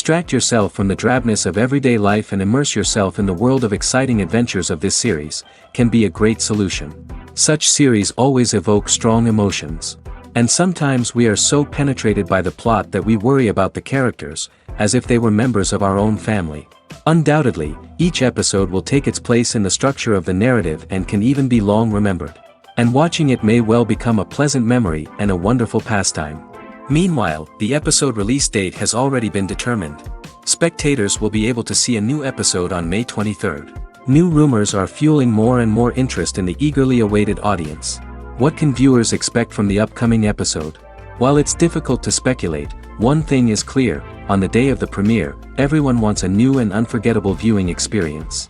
Distract yourself from the drabness of everyday life and immerse yourself in the world of exciting adventures of this series, can be a great solution. Such series always evoke strong emotions. And sometimes we are so penetrated by the plot that we worry about the characters, as if they were members of our own family. Undoubtedly, each episode will take its place in the structure of the narrative and can even be long remembered. And watching it may well become a pleasant memory and a wonderful pastime. Meanwhile, the episode release date has already been determined. Spectators will be able to see a new episode on May 23rd. New rumors are fueling more and more interest in the eagerly awaited audience. What can viewers expect from the upcoming episode? While it's difficult to speculate, one thing is clear: on the day of the premiere, everyone wants a new and unforgettable viewing experience.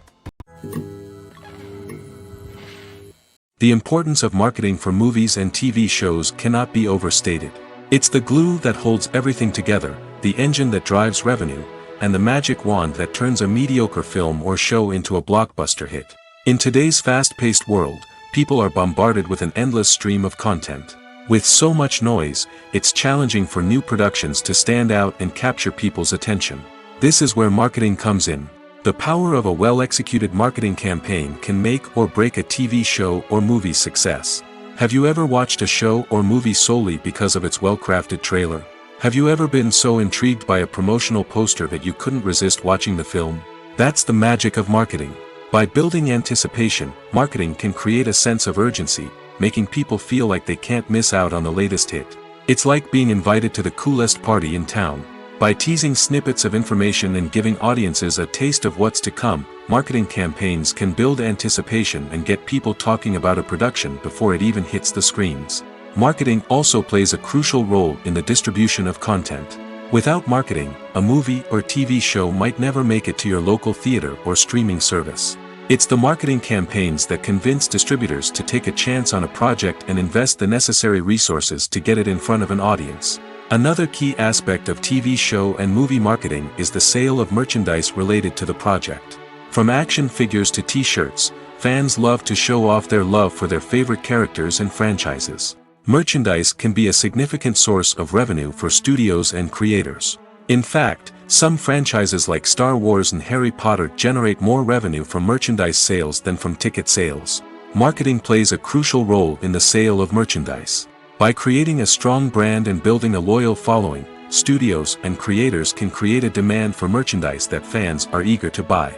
The importance of marketing for movies and TV shows cannot be overstated. It's the glue that holds everything together, the engine that drives revenue, and the magic wand that turns a mediocre film or show into a blockbuster hit. In today's fast-paced world, people are bombarded with an endless stream of content. With so much noise, it's challenging for new productions to stand out and capture people's attention. This is where marketing comes in. The power of a well-executed marketing campaign can make or break a TV show or movie's success. Have you ever watched a show or movie solely because of its well-crafted trailer? Have you ever been so intrigued by a promotional poster that you couldn't resist watching the film? That's the magic of marketing. By building anticipation, marketing can create a sense of urgency, making people feel like they can't miss out on the latest hit. It's like being invited to the coolest party in town. By teasing snippets of information and giving audiences a taste of what's to come, marketing campaigns can build anticipation and get people talking about a production before it even hits the screens. Marketing also plays a crucial role in the distribution of content. Without marketing, a movie or TV show might never make it to your local theater or streaming service. It's the marketing campaigns that convince distributors to take a chance on a project and invest the necessary resources to get it in front of an audience. Another key aspect of TV show and movie marketing is the sale of merchandise related to the project. From action figures to t-shirts, fans love to show off their love for their favorite characters and franchises. Merchandise can be a significant source of revenue for studios and creators. In fact, some franchises like Star Wars and Harry Potter generate more revenue from merchandise sales than from ticket sales. Marketing plays a crucial role in the sale of merchandise. By creating a strong brand and building a loyal following, studios and creators can create a demand for merchandise that fans are eager to buy.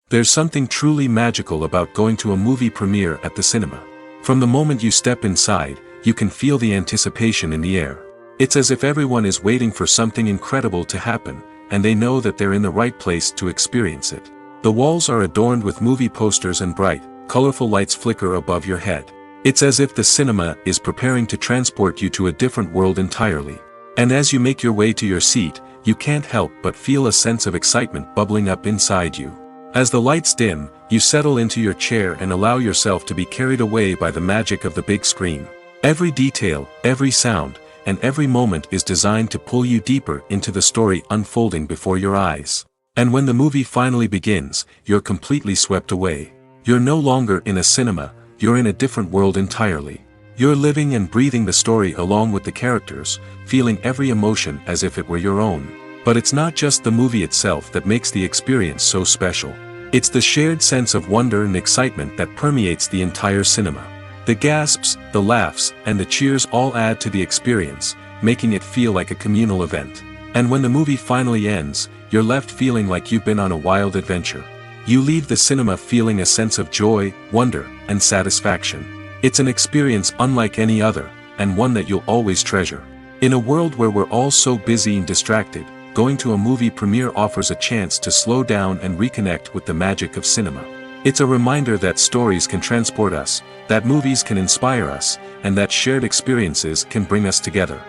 There's something truly magical about going to a movie premiere at the cinema. From the moment you step inside, you can feel the anticipation in the air. It's as if everyone is waiting for something incredible to happen, and they know that they're in the right place to experience it. The walls are adorned with movie posters and bright, colorful lights flicker above your head. It's as if the cinema is preparing to transport you to a different world entirely. And as you make your way to your seat, you can't help but feel a sense of excitement bubbling up inside you. As the lights dim, you settle into your chair and allow yourself to be carried away by the magic of the big screen. Every detail, every sound, and every moment is designed to pull you deeper into the story unfolding before your eyes. And when the movie finally begins, you're completely swept away. You're no longer in a cinema, you're in a different world entirely. You're living and breathing the story along with the characters, feeling every emotion as if it were your own. But it's not just the movie itself that makes the experience so special. It's the shared sense of wonder and excitement that permeates the entire cinema. The gasps, the laughs, and the cheers all add to the experience, making it feel like a communal event. And when the movie finally ends, you're left feeling like you've been on a wild adventure. You leave the cinema feeling a sense of joy, wonder, and satisfaction. It's an experience unlike any other, and one that you'll always treasure. In a world where we're all so busy and distracted, going to a movie premiere offers a chance to slow down and reconnect with the magic of cinema. It's a reminder that stories can transport us, that movies can inspire us, and that shared experiences can bring us together.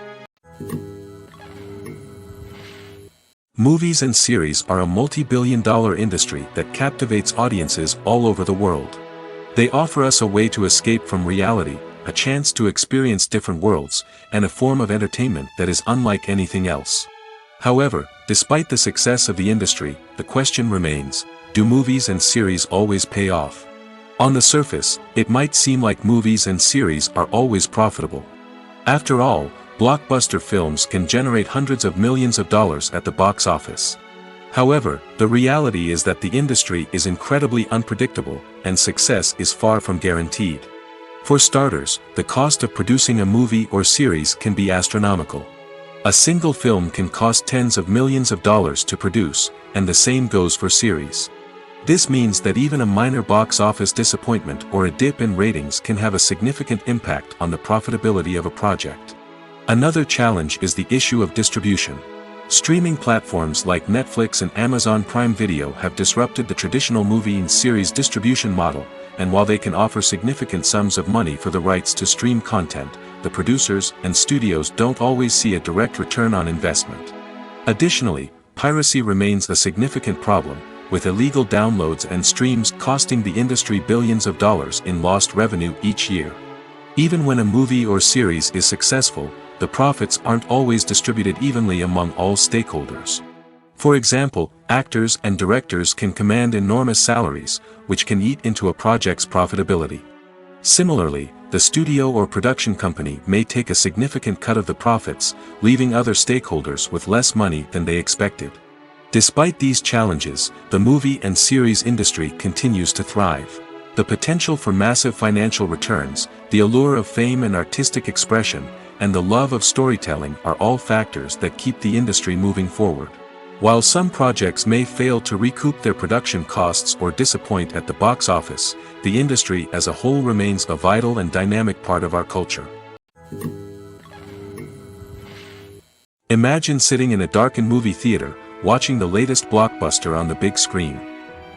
Movies and series are a multi-billion-dollar industry that captivates audiences all over the world. They offer us a way to escape from reality, a chance to experience different worlds, and a form of entertainment that is unlike anything else. However, despite the success of the industry, the question remains, do movies and series always pay off? On the surface, it might seem like movies and series are always profitable. After all, blockbuster films can generate hundreds of millions of dollars at the box office. However, the reality is that the industry is incredibly unpredictable, and success is far from guaranteed. For starters, the cost of producing a movie or series can be astronomical. A single film can cost tens of millions of dollars to produce, and the same goes for series. This means that even a minor box office disappointment or a dip in ratings can have a significant impact on the profitability of a project. Another challenge is the issue of distribution. Streaming platforms like Netflix and Amazon Prime Video have disrupted the traditional movie and series distribution model, and while they can offer significant sums of money for the rights to stream content, the producers and studios don't always see a direct return on investment. Additionally, piracy remains a significant problem, with illegal downloads and streams costing the industry billions of dollars in lost revenue each year. Even when a movie or series is successful, the profits aren't always distributed evenly among all stakeholders. For example, actors and directors can command enormous salaries, which can eat into a project's profitability. Similarly, the studio or production company may take a significant cut of the profits, leaving other stakeholders with less money than they expected. Despite these challenges, the movie and series industry continues to thrive. The potential for massive financial returns, the allure of fame and artistic expression, and the love of storytelling are all factors that keep the industry moving forward. While some projects may fail to recoup their production costs or disappoint at the box office, the industry as a whole remains a vital and dynamic part of our culture. Imagine sitting in a darkened movie theater, watching the latest blockbuster on the big screen.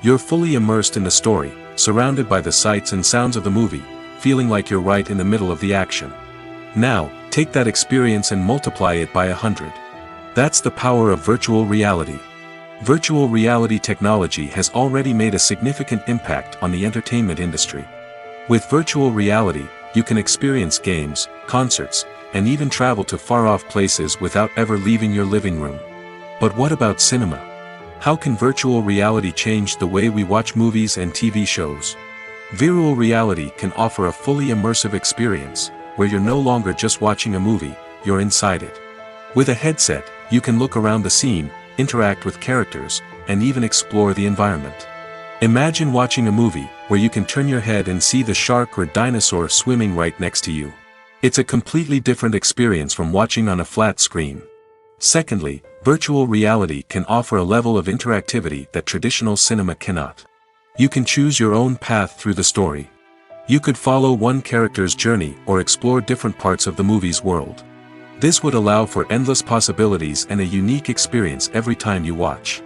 You're fully immersed in the story, surrounded by the sights and sounds of the movie, feeling like you're right in the middle of the action. Now, take that experience and multiply it by 100. That's the power of virtual reality. Virtual reality technology has already made a significant impact on the entertainment industry. With virtual reality, you can experience games, concerts, and even travel to far-off places without ever leaving your living room. But what about cinema? How can virtual reality change the way we watch movies and TV shows? Virtual reality can offer a fully immersive experience, where you're no longer just watching a movie, you're inside it. With a headset, you can look around the scene, interact with characters, and even explore the environment. Imagine watching a movie where you can turn your head and see the shark or dinosaur swimming right next to you. It's a completely different experience from watching on a flat screen. Secondly, virtual reality can offer a level of interactivity that traditional cinema cannot. You can choose your own path through the story. You could follow one character's journey or explore different parts of the movie's world. This would allow for endless possibilities and a unique experience every time you watch.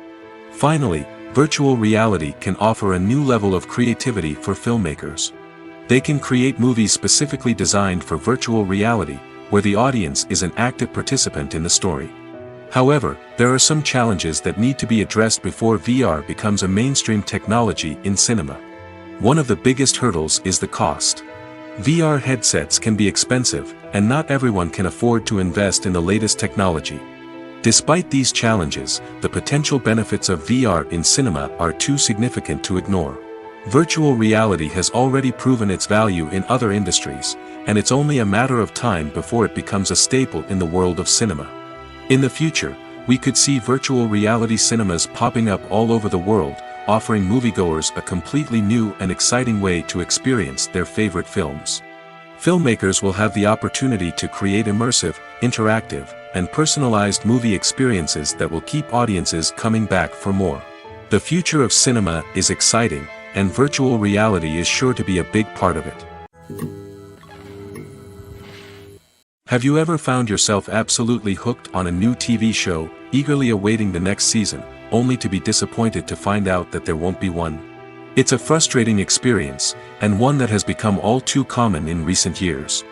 Finally, virtual reality can offer a new level of creativity for filmmakers. They can create movies specifically designed for virtual reality, where the audience is an active participant in the story. However, there are some challenges that need to be addressed before VR becomes a mainstream technology in cinema. One of the biggest hurdles is the cost. VR headsets can be expensive, and not everyone can afford to invest in the latest technology. Despite these challenges, the potential benefits of VR in cinema are too significant to ignore. Virtual reality has already proven its value in other industries, and it's only a matter of time before it becomes a staple in the world of cinema. In the future, we could see virtual reality cinemas popping up all over the world, offering moviegoers a completely new and exciting way to experience their favorite films. Filmmakers will have the opportunity to create immersive, interactive, and personalized movie experiences that will keep audiences coming back for more. The future of cinema is exciting, and virtual reality is sure to be a big part of it. Have you ever found yourself absolutely hooked on a new TV show, eagerly awaiting the next season, only to be disappointed to find out that there won't be one? It's a frustrating experience, and one that has become all too common in recent years.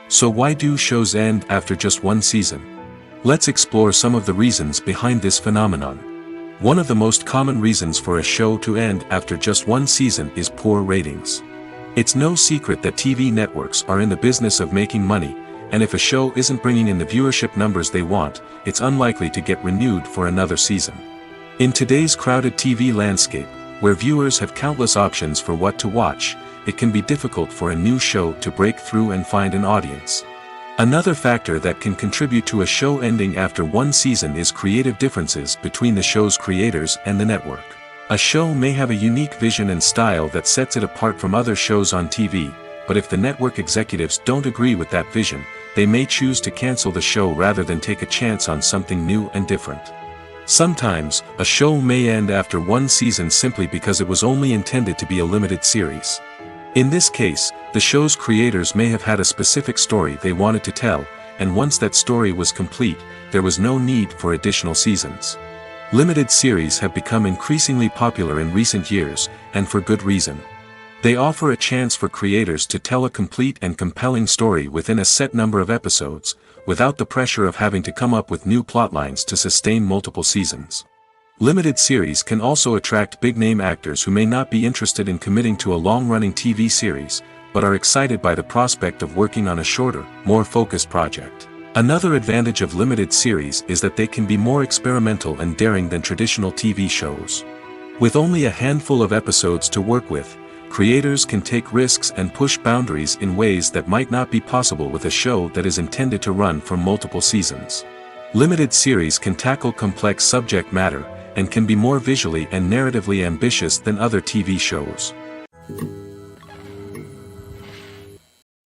So why do shows end after just one season? Let's explore some of the reasons behind this phenomenon. One of the most common reasons for a show to end after just one season is poor ratings. It's no secret that TV networks are in the business of making money, and if a show isn't bringing in the viewership numbers they want, it's unlikely to get renewed for another season. In today's crowded TV landscape, where viewers have countless options for what to watch, it can be difficult for a new show to break through and find an audience. Another factor that can contribute to a show ending after one season is creative differences between the show's creators and the network. A show may have a unique vision and style that sets it apart from other shows on TV, but if the network executives don't agree with that vision, they may choose to cancel the show rather than take a chance on something new and different. Sometimes, a show may end after one season simply because it was only intended to be a limited series. In this case, the show's creators may have had a specific story they wanted to tell, and once that story was complete, there was no need for additional seasons. Limited series have become increasingly popular in recent years, and for good reason. They offer a chance for creators to tell a complete and compelling story within a set number of episodes, without the pressure of having to come up with new plotlines to sustain multiple seasons. Limited series can also attract big-name actors who may not be interested in committing to a long-running TV series, but are excited by the prospect of working on a shorter, more focused project. Another advantage of limited series is that they can be more experimental and daring than traditional TV shows. With only a handful of episodes to work with, creators can take risks and push boundaries in ways that might not be possible with a show that is intended to run for multiple seasons. Limited series can tackle complex subject matter, and can be more visually and narratively ambitious than other TV shows.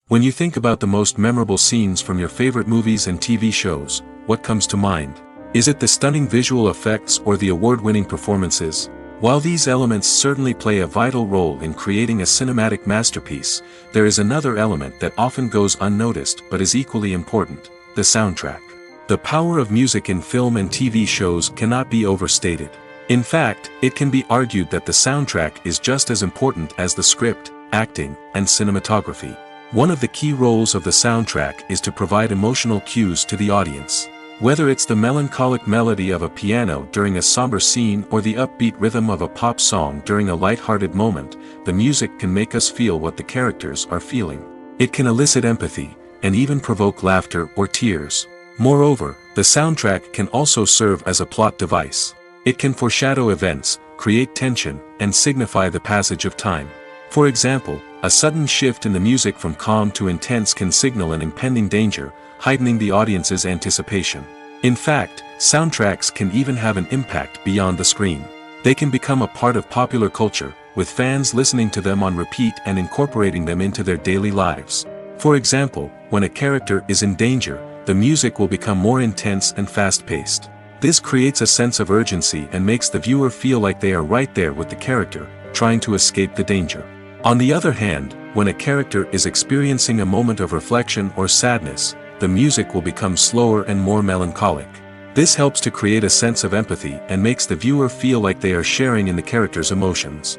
When you think about the most memorable scenes from your favorite movies and TV shows, what comes to mind? Is it the stunning visual effects or the award-winning performances? While these elements certainly play a vital role in creating a cinematic masterpiece, there is another element that often goes unnoticed but is equally important: the soundtrack. The power of music in film and TV shows cannot be overstated. In fact, it can be argued that the soundtrack is just as important as the script, acting, and cinematography. One of the key roles of the soundtrack is to provide emotional cues to the audience. Whether it's the melancholic melody of a piano during a somber scene or the upbeat rhythm of a pop song during a light-hearted moment, the music can make us feel what the characters are feeling. It can elicit empathy, and even provoke laughter or tears. Moreover, the soundtrack can also serve as a plot device. It can foreshadow events, create tension, and signify the passage of time. For example, a sudden shift in the music from calm to intense can signal an impending danger, heightening the audience's anticipation. In fact, soundtracks can even have an impact beyond the screen. They can become a part of popular culture, with fans listening to them on repeat and incorporating them into their daily lives. For example, when a character is in danger, the music will become more intense and fast-paced. This creates a sense of urgency and makes the viewer feel like they are right there with the character, trying to escape the danger. On the other hand, when a character is experiencing a moment of reflection or sadness, the music will become slower and more melancholic. This helps to create a sense of empathy and makes the viewer feel like they are sharing in the character's emotions.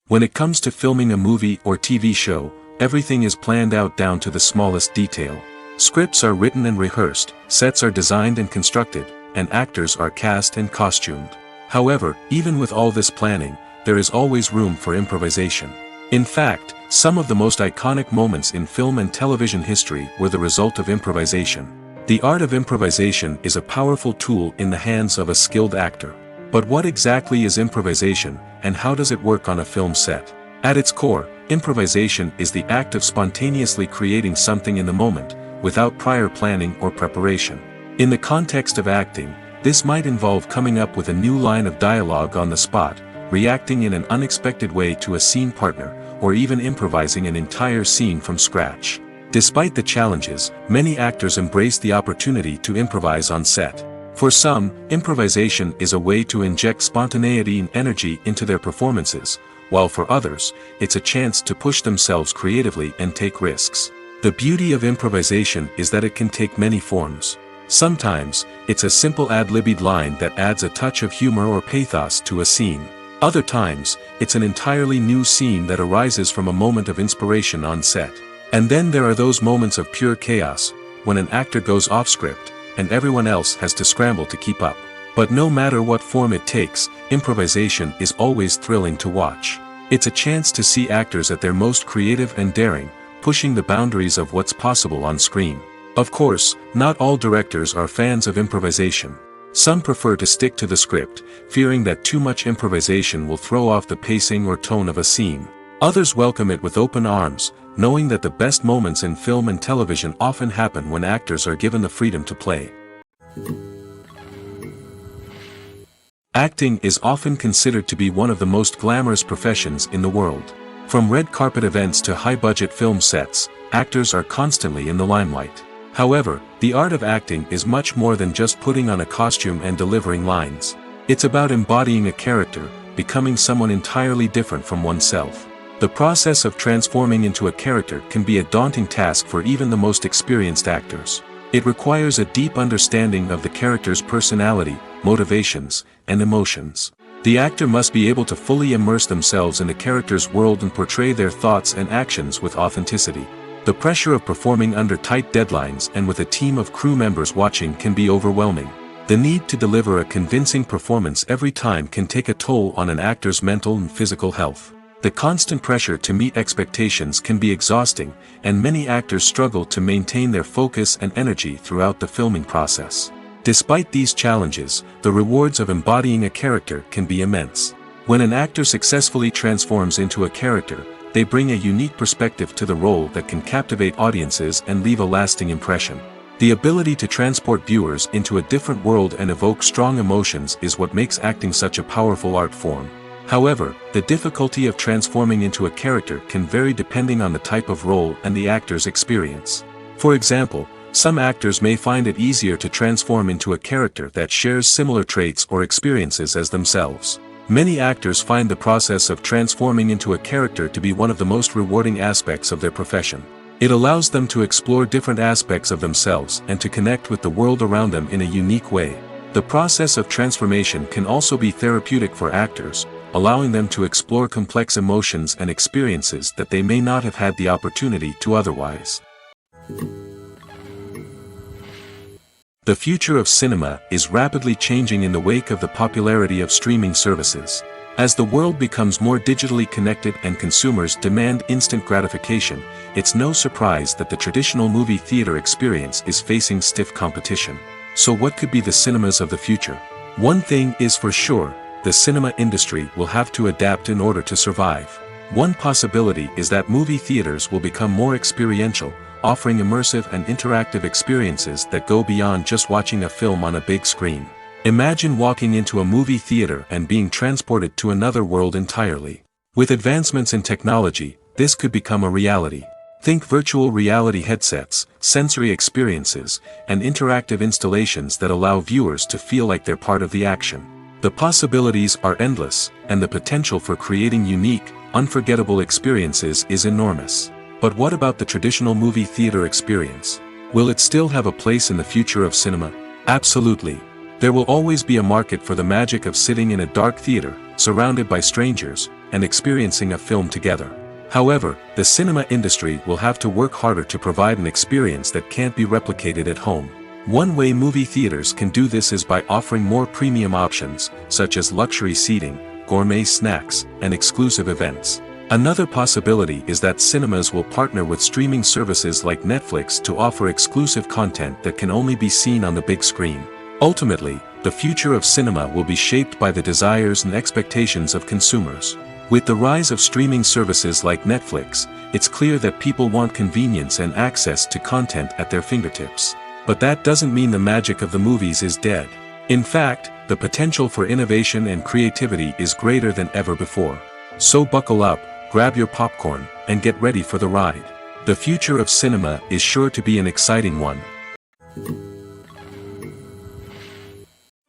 When it comes to filming a movie or TV show, everything is planned out down to the smallest detail. Scripts are written and rehearsed, sets are designed and constructed, and actors are cast and costumed. However, even with all this planning, there is always room for improvisation. In fact, some of the most iconic moments in film and television history were the result of improvisation. The art of improvisation is a powerful tool in the hands of a skilled actor. But what exactly is improvisation, and how does it work on a film set? At its core, improvisation is the act of spontaneously creating something in the moment, without prior planning or preparation. In the context of acting, this might involve coming up with a new line of dialogue on the spot, reacting in an unexpected way to a scene partner, or even improvising an entire scene from scratch. Despite the challenges, many actors embrace the opportunity to improvise on set. For some, improvisation is a way to inject spontaneity and energy into their performances, while for others, it's a chance to push themselves creatively and take risks. The beauty of improvisation is that it can take many forms. Sometimes, it's a simple ad-libbed line that adds a touch of humor or pathos to a scene. Other times, it's an entirely new scene that arises from a moment of inspiration on set. And then there are those moments of pure chaos, when an actor goes off script, and everyone else has to scramble to keep up. But no matter what form it takes, improvisation is always thrilling to watch. It's a chance to see actors at their most creative and daring, pushing the boundaries of what's possible on screen. Of course, not all directors are fans of improvisation. Some prefer to stick to the script, fearing that too much improvisation will throw off the pacing or tone of a scene. Others welcome it with open arms, knowing that the best moments in film and television often happen when actors are given the freedom to play. Acting is often considered to be one of the most glamorous professions in the world. From red carpet events to high-budget film sets, actors are constantly in the limelight. However, the art of acting is much more than just putting on a costume and delivering lines. It's about embodying a character, becoming someone entirely different from oneself. The process of transforming into a character can be a daunting task for even the most experienced actors. It requires a deep understanding of the character's personality, motivations, and emotions. The actor must be able to fully immerse themselves in the character's world and portray their thoughts and actions with authenticity. The pressure of performing under tight deadlines and with a team of crew members watching can be overwhelming. The need to deliver a convincing performance every time can take a toll on an actor's mental and physical health. The constant pressure to meet expectations can be exhausting, and many actors struggle to maintain their focus and energy throughout the filming process. Despite these challenges, the rewards of embodying a character can be immense. When an actor successfully transforms into a character, they bring a unique perspective to the role that can captivate audiences and leave a lasting impression. The ability to transport viewers into a different world and evoke strong emotions is what makes acting such a powerful art form. However, the difficulty of transforming into a character can vary depending on the type of role and the actor's experience. For example, some actors may find it easier to transform into a character that shares similar traits or experiences as themselves. Many actors find the process of transforming into a character to be one of the most rewarding aspects of their profession. It allows them to explore different aspects of themselves and to connect with the world around them in a unique way. The process of transformation can also be therapeutic for actors, allowing them to explore complex emotions and experiences that they may not have had the opportunity to otherwise. The future of cinema is rapidly changing in the wake of the popularity of streaming services. As the world becomes more digitally connected and consumers demand instant gratification, it's no surprise that the traditional movie theater experience is facing stiff competition. So what could be the cinemas of the future? One thing is for sure, the cinema industry will have to adapt in order to survive. One possibility is that movie theaters will become more experiential, offering immersive and interactive experiences that go beyond just watching a film on a big screen. Imagine walking into a movie theater and being transported to another world entirely. With advancements in technology, this could become a reality. Think virtual reality headsets, sensory experiences, and interactive installations that allow viewers to feel like they're part of the action. The possibilities are endless, and the potential for creating unique, unforgettable experiences is enormous. But what about the traditional movie theater experience? Will it still have a place in the future of cinema? Absolutely. There will always be a market for the magic of sitting in a dark theater, surrounded by strangers, and experiencing a film together. However, the cinema industry will have to work harder to provide an experience that can't be replicated at home. One way movie theaters can do this is by offering more premium options, such as luxury seating, gourmet snacks, and exclusive events. Another possibility is that cinemas will partner with streaming services like Netflix to offer exclusive content that can only be seen on the big screen. Ultimately, the future of cinema will be shaped by the desires and expectations of consumers. With the rise of streaming services like Netflix, it's clear that people want convenience and access to content at their fingertips. But that doesn't mean the magic of the movies is dead. In fact, the potential for innovation and creativity is greater than ever before. So buckle up, grab your popcorn, and get ready for the ride. The future of cinema is sure to be an exciting one.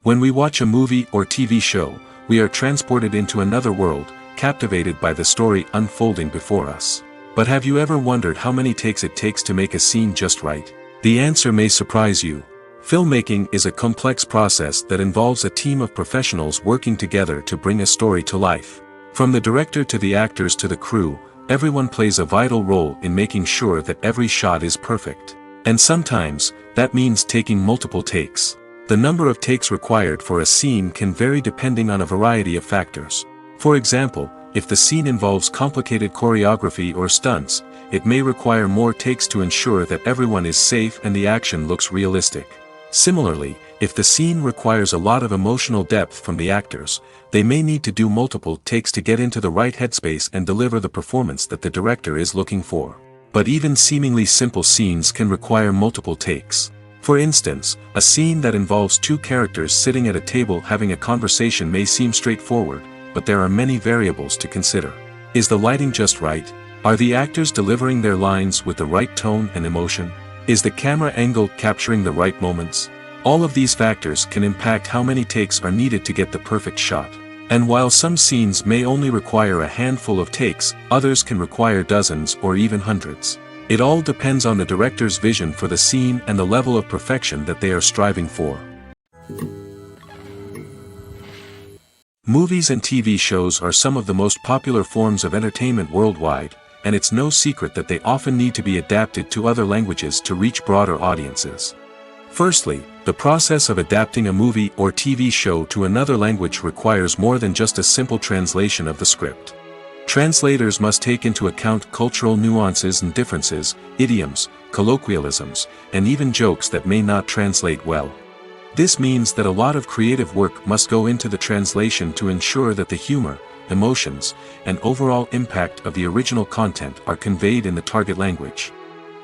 When we watch a movie or TV show, we are transported into another world, captivated by the story unfolding before us. But have you ever wondered how many takes it takes to make a scene just right? The answer may surprise you. Filmmaking is a complex process that involves a team of professionals working together to bring a story to life. From the director to the actors to the crew, everyone plays a vital role in making sure that every shot is perfect. And sometimes, that means taking multiple takes. The number of takes required for a scene can vary depending on a variety of factors. For example, if the scene involves complicated choreography or stunts, it may require more takes to ensure that everyone is safe and the action looks realistic. Similarly, if the scene requires a lot of emotional depth from the actors, they may need to do multiple takes to get into the right headspace and deliver the performance that the director is looking for. But even seemingly simple scenes can require multiple takes. For instance, a scene that involves two characters sitting at a table having a conversation may seem straightforward, but there are many variables to consider. Is the lighting just right? Are the actors delivering their lines with the right tone and emotion? Is the camera angle capturing the right moments? All of these factors can impact how many takes are needed to get the perfect shot. And while some scenes may only require a handful of takes, others can require dozens or even hundreds. It all depends on the director's vision for the scene and the level of perfection that they are striving for. Movies and TV shows are some of the most popular forms of entertainment worldwide, and it's no secret that they often need to be adapted to other languages to reach broader audiences. Firstly, the process of adapting a movie or TV show to another language requires more than just a simple translation of the script. Translators must take into account cultural nuances and differences, idioms, colloquialisms, and even jokes that may not translate well. This means that a lot of creative work must go into the translation to ensure that the humor, emotions, and overall impact of the original content are conveyed in the target language.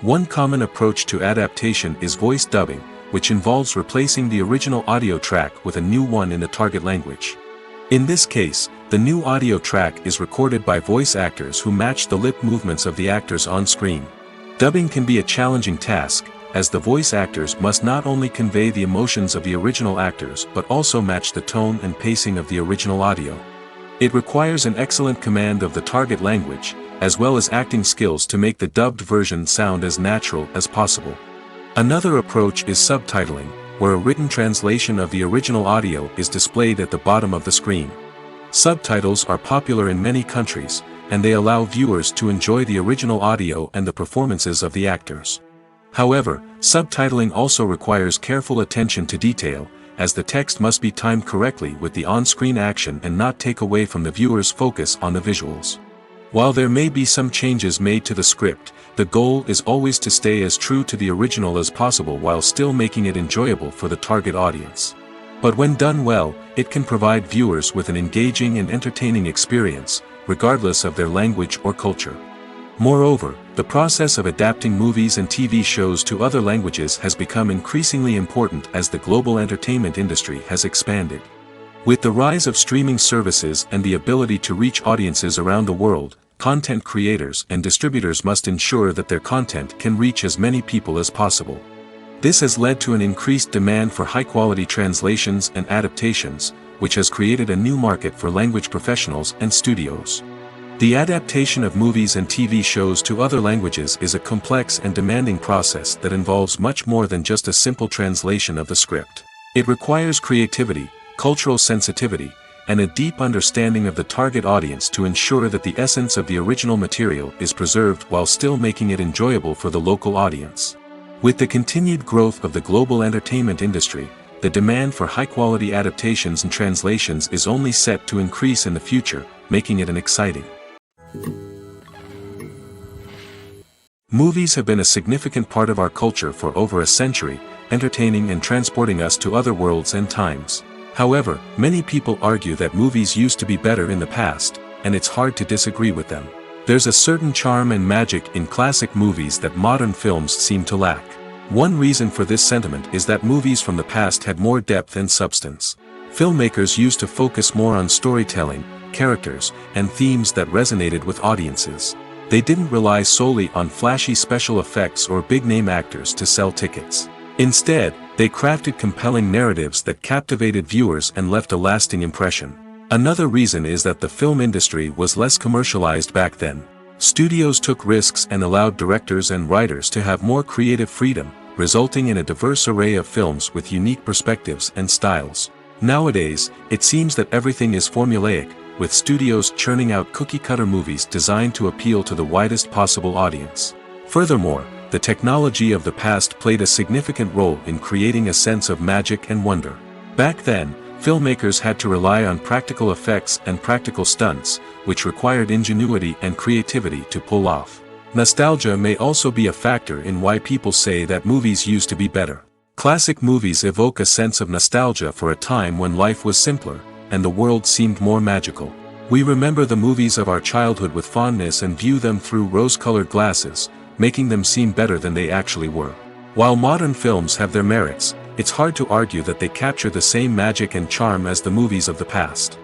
One common approach to adaptation is voice dubbing, which involves replacing the original audio track with a new one in the target language. In this case, the new audio track is recorded by voice actors who match the lip movements of the actors on screen. Dubbing can be a challenging task, as the voice actors must not only convey the emotions of the original actors but also match the tone and pacing of the original audio. It requires an excellent command of the target language, as well as acting skills to make the dubbed version sound as natural as possible. Another approach is subtitling, where a written translation of the original audio is displayed at the bottom of the screen. Subtitles are popular in many countries, and they allow viewers to enjoy the original audio and the performances of the actors. However, subtitling also requires careful attention to detail, as the text must be timed correctly with the on-screen action and not take away from the viewer's focus on the visuals. While there may be some changes made to the script, the goal is always to stay as true to the original as possible while still making it enjoyable for the target audience. But when done well, it can provide viewers with an engaging and entertaining experience, regardless of their language or culture. Moreover, the process of adapting movies and TV shows to other languages has become increasingly important as the global entertainment industry has expanded. With the rise of streaming services and the ability to reach audiences around the world, content creators and distributors must ensure that their content can reach as many people as possible. This has led to an increased demand for high-quality translations and adaptations, which has created a new market for language professionals and studios. The adaptation of movies and TV shows to other languages is a complex and demanding process that involves much more than just a simple translation of the script. It requires creativity, cultural sensitivity, and a deep understanding of the target audience to ensure that the essence of the original material is preserved while still making it enjoyable for the local audience. With the continued growth of the global entertainment industry, the demand for high-quality adaptations and translations is only set to increase in the future, making it an exciting. Movies have been a significant part of our culture for over a century, entertaining and transporting us to other worlds and times. However, many people argue that movies used to be better in the past, and it's hard to disagree with them. There's a certain charm and magic in classic movies that modern films seem to lack. One reason for this sentiment is that movies from the past had more depth and substance. Filmmakers used to focus more on storytelling, characters, and themes that resonated with audiences. They didn't rely solely on flashy special effects or big-name actors to sell tickets. Instead, they crafted compelling narratives that captivated viewers and left a lasting impression. Another reason is that the film industry was less commercialized back then. Studios took risks and allowed directors and writers to have more creative freedom, resulting in a diverse array of films with unique perspectives and styles. Nowadays, it seems that everything is formulaic, with studios churning out cookie-cutter movies designed to appeal to the widest possible audience. Furthermore, the technology of the past played a significant role in creating a sense of magic and wonder. Back then, filmmakers had to rely on practical effects and practical stunts, which required ingenuity and creativity to pull off. Nostalgia may also be a factor in why people say that movies used to be better. Classic movies evoke a sense of nostalgia for a time when life was simpler, and the world seemed more magical. We remember the movies of our childhood with fondness and view them through rose-colored glasses, making them seem better than they actually were. While modern films have their merits, it's hard to argue that they capture the same magic and charm as the movies of the past.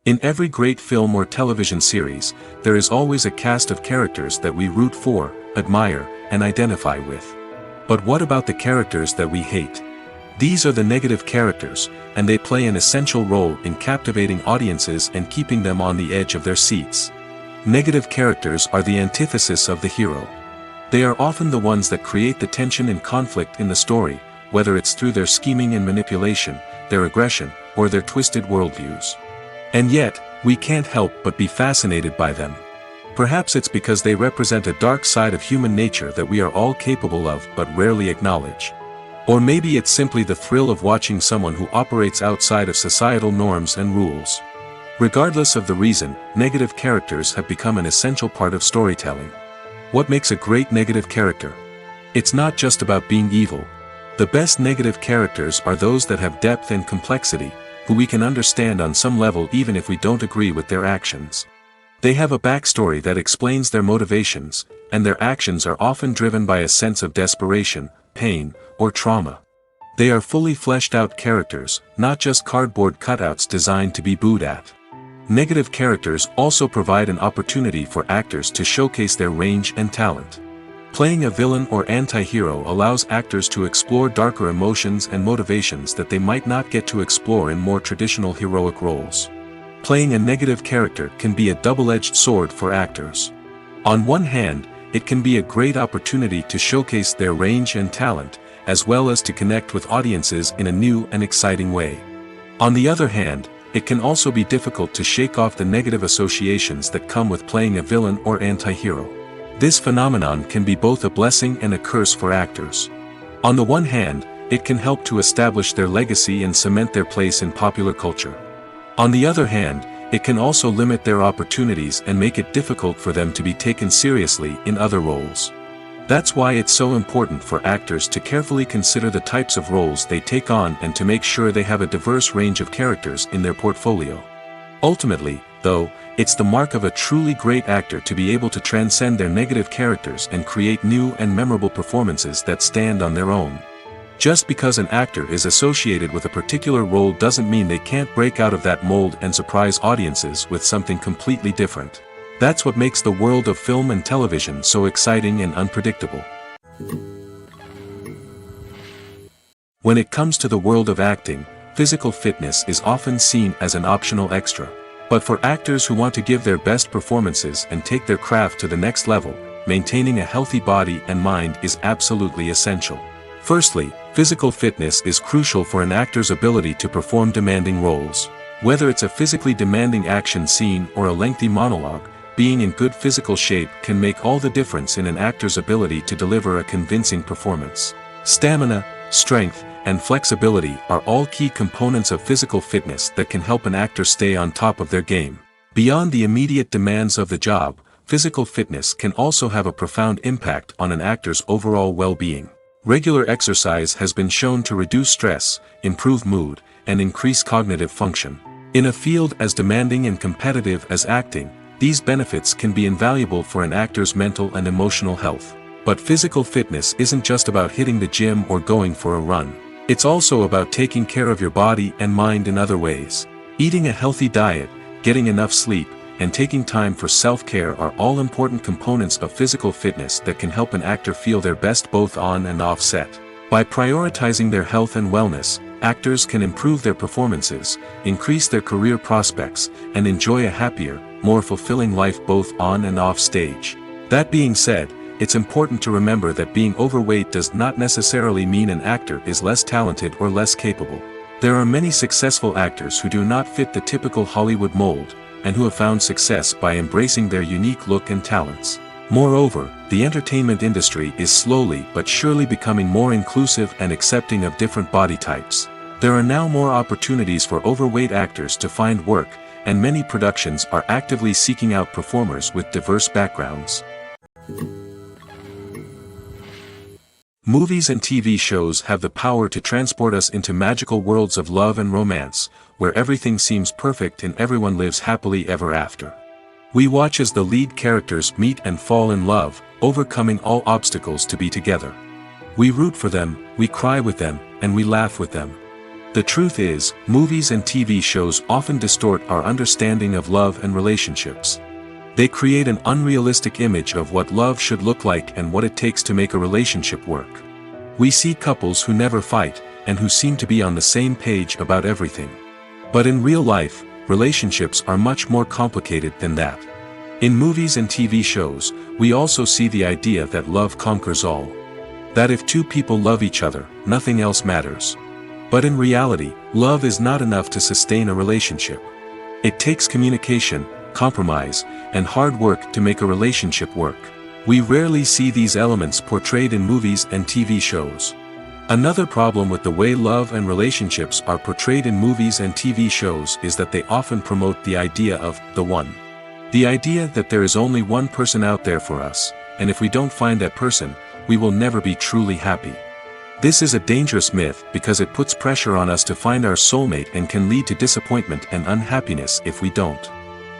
In every great film or television series, there is always a cast of characters that we root for, admire, and identify with. But what about the characters that we hate? These are the negative characters, and they play an essential role in captivating audiences and keeping them on the edge of their seats. Negative characters are the antithesis of the hero. They are often the ones that create the tension and conflict in the story, whether it's through their scheming and manipulation, their aggression, or their twisted worldviews. And yet, we can't help but be fascinated by them. Perhaps it's because they represent a dark side of human nature that we are all capable of but rarely acknowledge. Or maybe it's simply the thrill of watching someone who operates outside of societal norms and rules. Regardless of the reason, negative characters have become an essential part of storytelling. What makes a great negative character? It's not just about being evil. The best negative characters are those that have depth and complexity, who we can understand on some level even if we don't agree with their actions. They have a backstory that explains their motivations, and their actions are often driven by a sense of desperation, pain, or trauma. They are fully fleshed out characters, not just cardboard cutouts designed to be booed at. Negative characters also provide an opportunity for actors to showcase their range and talent. Playing a villain or anti-hero allows actors to explore darker emotions and motivations that they might not get to explore in more traditional heroic roles. Playing a negative character can be a double-edged sword for actors. On one hand, it can be a great opportunity to showcase their range and talent, as well as to connect with audiences in a new and exciting way. On the other hand, it can also be difficult to shake off the negative associations that come with playing a villain or anti-hero. This phenomenon can be both a blessing and a curse for actors. On the one hand, it can help to establish their legacy and cement their place in popular culture. On the other hand, it can also limit their opportunities and make it difficult for them to be taken seriously in other roles. That's why it's so important for actors to carefully consider the types of roles they take on and to make sure they have a diverse range of characters in their portfolio. Ultimately, though, it's the mark of a truly great actor to be able to transcend their negative characters and create new and memorable performances that stand on their own. Just because an actor is associated with a particular role doesn't mean they can't break out of that mold and surprise audiences with something completely different. That's what makes the world of film and television so exciting and unpredictable. When it comes to the world of acting, physical fitness is often seen as an optional extra. But for actors who want to give their best performances and take their craft to the next level, maintaining a healthy body and mind is absolutely essential. Firstly, physical fitness is crucial for an actor's ability to perform demanding roles. Whether it's a physically demanding action scene or a lengthy monologue, being in good physical shape can make all the difference in an actor's ability to deliver a convincing performance. Stamina, strength, and flexibility are all key components of physical fitness that can help an actor stay on top of their game. Beyond the immediate demands of the job, physical fitness can also have a profound impact on an actor's overall well-being. Regular exercise has been shown to reduce stress, improve mood, and increase cognitive function. In a field as demanding and competitive as acting, these benefits can be invaluable for an actor's mental and emotional health. But physical fitness isn't just about hitting the gym or going for a run. It's also about taking care of your body and mind in other ways. Eating a healthy diet, getting enough sleep, and taking time for self-care are all important components of physical fitness that can help an actor feel their best both on and off set. By prioritizing their health and wellness, actors can improve their performances, increase their career prospects, and enjoy a happier, more fulfilling life both on and off stage. That being said, it's important to remember that being overweight does not necessarily mean an actor is less talented or less capable. There are many successful actors who do not fit the typical Hollywood mold, and who have found success by embracing their unique look and talents. Moreover, the entertainment industry is slowly but surely becoming more inclusive and accepting of different body types. There are now more opportunities for overweight actors to find work, and many productions are actively seeking out performers with diverse backgrounds. Movies and TV shows have the power to transport us into magical worlds of love and romance, where everything seems perfect and everyone lives happily ever after. We watch as the lead characters meet and fall in love, overcoming all obstacles to be together. We root for them, we cry with them, and we laugh with them. The truth is, movies and TV shows often distort our understanding of love and relationships. They create an unrealistic image of what love should look like and what it takes to make a relationship work. We see couples who never fight, and who seem to be on the same page about everything. But in real life, relationships are much more complicated than that. In movies and TV shows, we also see the idea that love conquers all. That if two people love each other, nothing else matters. But in reality, love is not enough to sustain a relationship. It takes communication, compromise, and hard work to make a relationship work. We rarely see these elements portrayed in movies and TV shows. Another problem with the way love and relationships are portrayed in movies and TV shows is that they often promote the idea of the one. The idea that there is only one person out there for us, and if we don't find that person, we will never be truly happy. This is a dangerous myth because it puts pressure on us to find our soulmate and can lead to disappointment and unhappiness if we don't.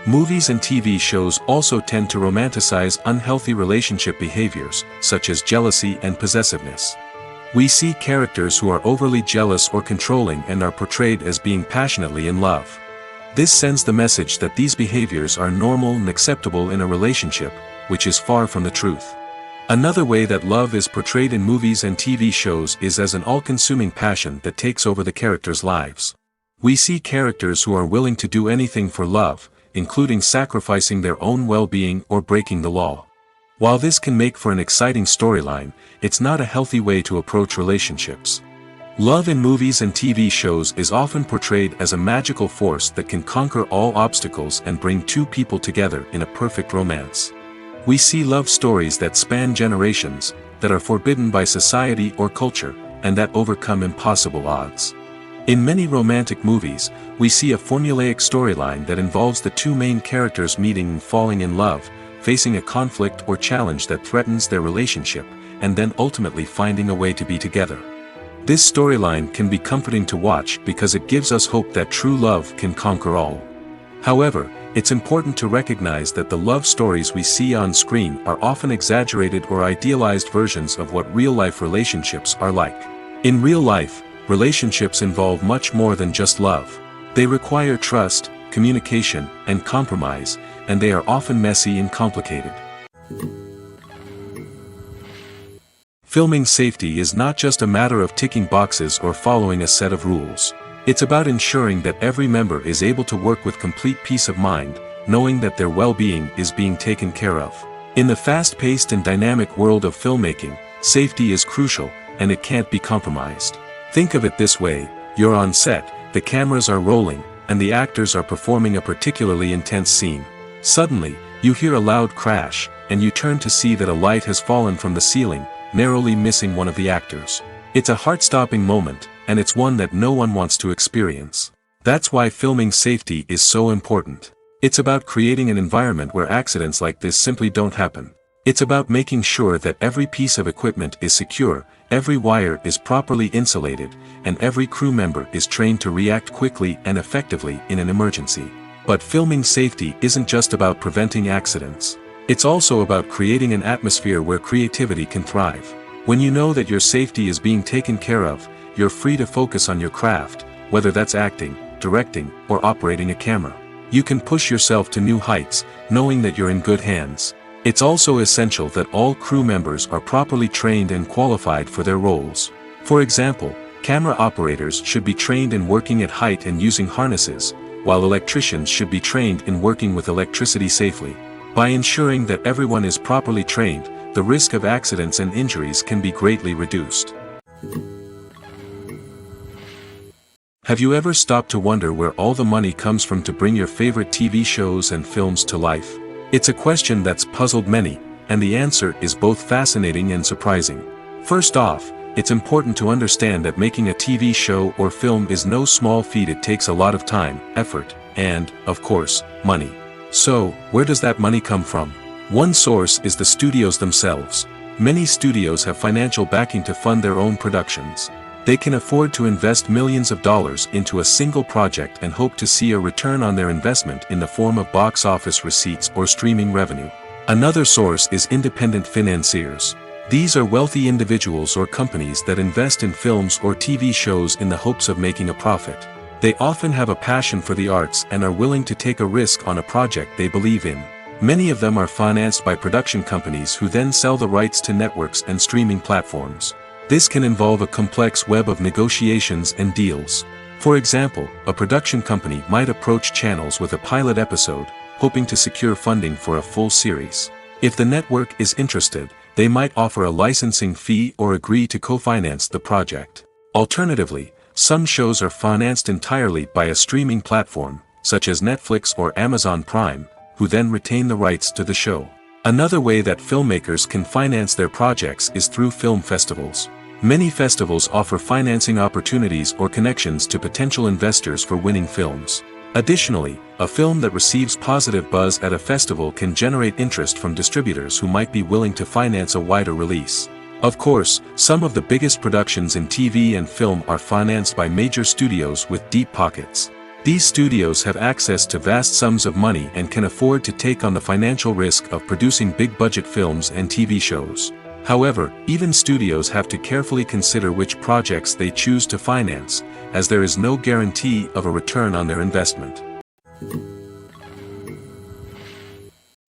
Movies and TV shows also tend to romanticize unhealthy relationship behaviors, such as jealousy and possessiveness. We see characters who are overly jealous or controlling and are portrayed as being passionately in love. This sends the message that these behaviors are normal and acceptable in a relationship, which is far from the truth. Another way that love is portrayed in movies and TV shows is as an all-consuming passion that takes over the characters' lives. We see characters who are willing to do anything for love, including sacrificing their own well-being or breaking the law. While this can make for an exciting storyline, it's not a healthy way to approach relationships. Love in movies and TV shows is often portrayed as a magical force that can conquer all obstacles and bring two people together in a perfect romance. We see love stories that span generations, that are forbidden by society or culture, and that overcome impossible odds. In many romantic movies, we see a formulaic storyline that involves the two main characters meeting and falling in love, facing a conflict or challenge that threatens their relationship, and then ultimately finding a way to be together. This storyline can be comforting to watch because it gives us hope that true love can conquer all. However, it's important to recognize that the love stories we see on screen are often exaggerated or idealized versions of what real-life relationships are like. In real life, relationships involve much more than just love. They require trust, communication, and compromise, and they are often messy and complicated. Filming safety is not just a matter of ticking boxes or following a set of rules. It's about ensuring that every member is able to work with complete peace of mind, knowing that their well-being is being taken care of. In the fast-paced and dynamic world of filmmaking, safety is crucial, and it can't be compromised. Think of it this way: you're on set, the cameras are rolling, and the actors are performing a particularly intense scene. Suddenly, you hear a loud crash, and you turn to see that a light has fallen from the ceiling, narrowly missing one of the actors. It's a heart-stopping moment, and it's one that no one wants to experience. That's why filming safety is so important. It's about creating an environment where accidents like this simply don't happen. It's about making sure that every piece of equipment is secure, every wire is properly insulated, and every crew member is trained to react quickly and effectively in an emergency. But filming safety isn't just about preventing accidents. It's also about creating an atmosphere where creativity can thrive. When you know that your safety is being taken care of, you're free to focus on your craft, whether that's acting, directing, or operating a camera. You can push yourself to new heights, knowing that you're in good hands. It's also essential that all crew members are properly trained and qualified for their roles. For example, camera operators should be trained in working at height and using harnesses, while electricians should be trained in working with electricity safely. By ensuring that everyone is properly trained, the risk of accidents and injuries can be greatly reduced. Have you ever stopped to wonder where all the money comes from to bring your favorite TV shows and films to life? It's a question that's puzzled many, and the answer is both fascinating and surprising. First off, it's important to understand that making a TV show or film is no small feat. It takes a lot of time, effort, and, of course, money. So, where does that money come from? One source is the studios themselves. Many studios have financial backing to fund their own productions. They can afford to invest millions of dollars into a single project and hope to see a return on their investment in the form of box office receipts or streaming revenue. Another source is independent financiers. These are wealthy individuals or companies that invest in films or TV shows in the hopes of making a profit. They often have a passion for the arts and are willing to take a risk on a project they believe in. Many of them are financed by production companies who then sell the rights to networks and streaming platforms. This can involve a complex web of negotiations and deals. For example, a production company might approach channels with a pilot episode, hoping to secure funding for a full series. If the network is interested, they might offer a licensing fee or agree to co-finance the project. Alternatively, some shows are financed entirely by a streaming platform, such as Netflix or Amazon Prime, who then retain the rights to the show. Another way that filmmakers can finance their projects is through film festivals. Many festivals offer financing opportunities or connections to potential investors for winning films. Additionally, a film that receives positive buzz at a festival can generate interest from distributors who might be willing to finance a wider release. Of course, some of the biggest productions in TV and film are financed by major studios with deep pockets. These studios have access to vast sums of money and can afford to take on the financial risk of producing big-budget films and TV shows. However, even studios have to carefully consider which projects they choose to finance, as there is no guarantee of a return on their investment.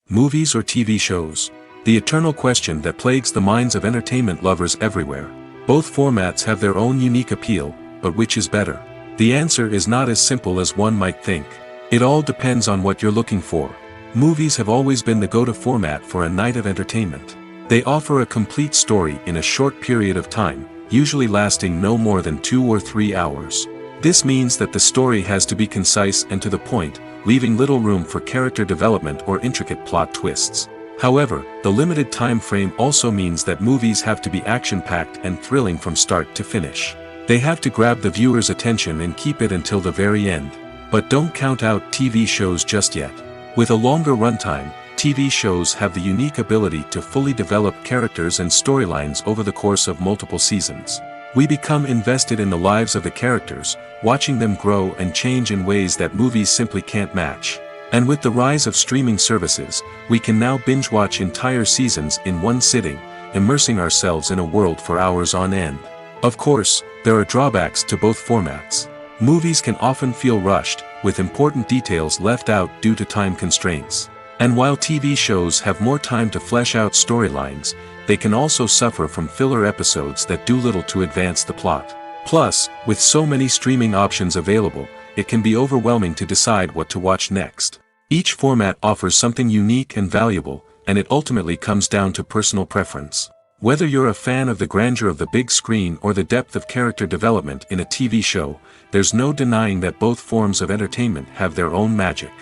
Movies or TV shows? The eternal question that plagues the minds of entertainment lovers everywhere. Both formats have their own unique appeal, but which is better? The answer is not as simple as one might think. It all depends on what you're looking for. Movies have always been the go-to format for a night of entertainment. They offer a complete story in a short period of time, usually lasting no more than 2 or 3 hours. This means that the story has to be concise and to the point, leaving little room for character development or intricate plot twists. However, the limited time frame also means that movies have to be action-packed and thrilling from start to finish. They have to grab the viewer's attention and keep it until the very end. But don't count out TV shows just yet. With a longer runtime, TV shows have the unique ability to fully develop characters and storylines over the course of multiple seasons. We become invested in the lives of the characters, watching them grow and change in ways that movies simply can't match. And with the rise of streaming services, we can now binge-watch entire seasons in one sitting, immersing ourselves in a world for hours on end. Of course, there are drawbacks to both formats. Movies can often feel rushed, with important details left out due to time constraints. And while TV shows have more time to flesh out storylines, they can also suffer from filler episodes that do little to advance the plot. Plus, with so many streaming options available, it can be overwhelming to decide what to watch next. Each format offers something unique and valuable, and it ultimately comes down to personal preference. Whether you're a fan of the grandeur of the big screen or the depth of character development in a TV show, there's no denying that both forms of entertainment have their own magic.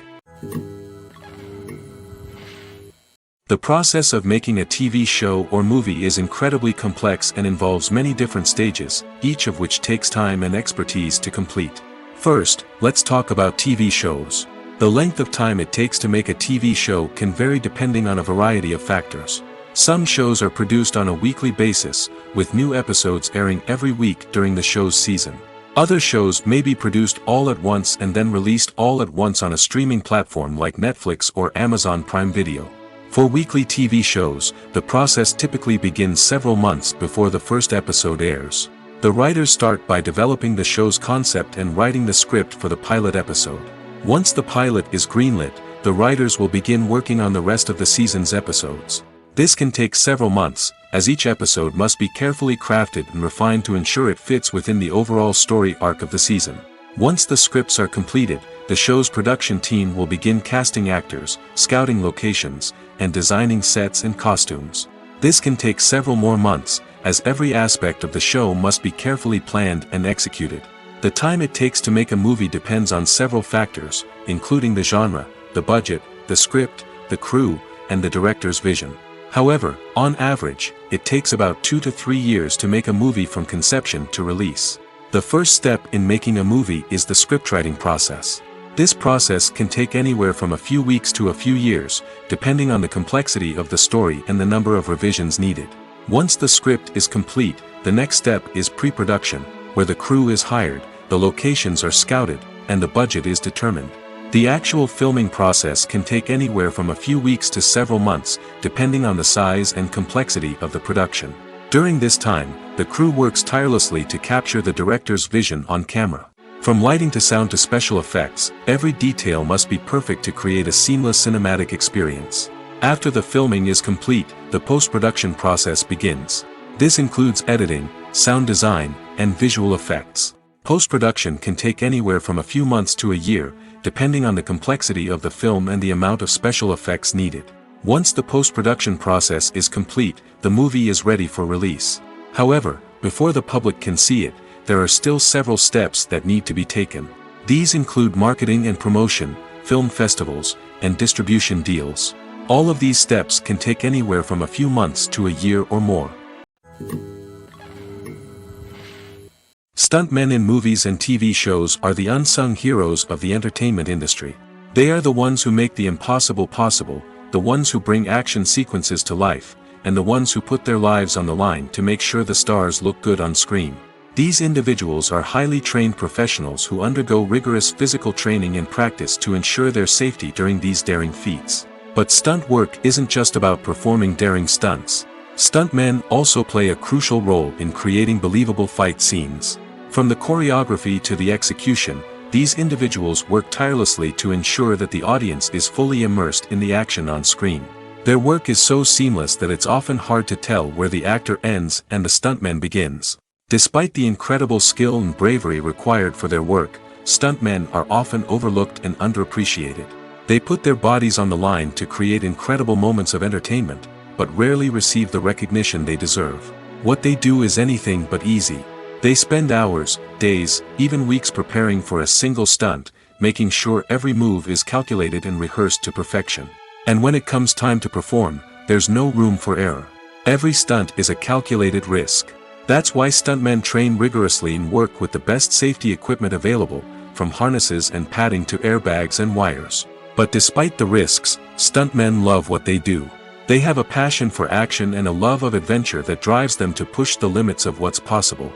The process of making a TV show or movie is incredibly complex and involves many different stages, each of which takes time and expertise to complete. First, let's talk about TV shows. The length of time it takes to make a TV show can vary depending on a variety of factors. Some shows are produced on a weekly basis, with new episodes airing every week during the show's season. Other shows may be produced all at once and then released all at once on a streaming platform like Netflix or Amazon Prime Video. For weekly TV shows, the process typically begins several months before the first episode airs. The writers start by developing the show's concept and writing the script for the pilot episode. Once the pilot is greenlit, the writers will begin working on the rest of the season's episodes. This can take several months, as each episode must be carefully crafted and refined to ensure it fits within the overall story arc of the season. Once the scripts are completed, the show's production team will begin casting actors, scouting locations, and designing sets and costumes. This can take several more months, as every aspect of the show must be carefully planned and executed. The time it takes to make a movie depends on several factors, including the genre, the budget, the script, the crew, and the director's vision. However, on average, it takes about 2 to 3 years to make a movie from conception to release. The first step in making a movie is the scriptwriting process. This process can take anywhere from a few weeks to a few years, depending on the complexity of the story and the number of revisions needed. Once the script is complete, the next step is pre-production, where the crew is hired, the locations are scouted, and the budget is determined. The actual filming process can take anywhere from a few weeks to several months, depending on the size and complexity of the production. During this time, the crew works tirelessly to capture the director's vision on camera. From lighting to sound to special effects, every detail must be perfect to create a seamless cinematic experience. After the filming is complete, the post-production process begins. This includes editing, sound design, and visual effects. Post-production can take anywhere from a few months to a year, depending on the complexity of the film and the amount of special effects needed. Once the post-production process is complete, the movie is ready for release. However, before the public can see it, there are still several steps that need to be taken. These include marketing and promotion, film festivals, and distribution deals. All of these steps can take anywhere from a few months to a year or more. Stuntmen in movies and TV shows are the unsung heroes of the entertainment industry. They are the ones who make the impossible possible, the ones who bring action sequences to life, and the ones who put their lives on the line to make sure the stars look good on screen. These individuals are highly trained professionals who undergo rigorous physical training and practice to ensure their safety during these daring feats. But stunt work isn't just about performing daring stunts. Stuntmen also play a crucial role in creating believable fight scenes. From the choreography to the execution, these individuals work tirelessly to ensure that the audience is fully immersed in the action on screen. Their work is so seamless that it's often hard to tell where the actor ends and the stuntman begins. Despite the incredible skill and bravery required for their work, stuntmen are often overlooked and underappreciated. They put their bodies on the line to create incredible moments of entertainment, but rarely receive the recognition they deserve. What they do is anything but easy. They spend hours, days, even weeks preparing for a single stunt, making sure every move is calculated and rehearsed to perfection. And when it comes time to perform, there's no room for error. Every stunt is a calculated risk. That's why stuntmen train rigorously and work with the best safety equipment available, from harnesses and padding to airbags and wires. But despite the risks, stuntmen love what they do. They have a passion for action and a love of adventure that drives them to push the limits of what's possible.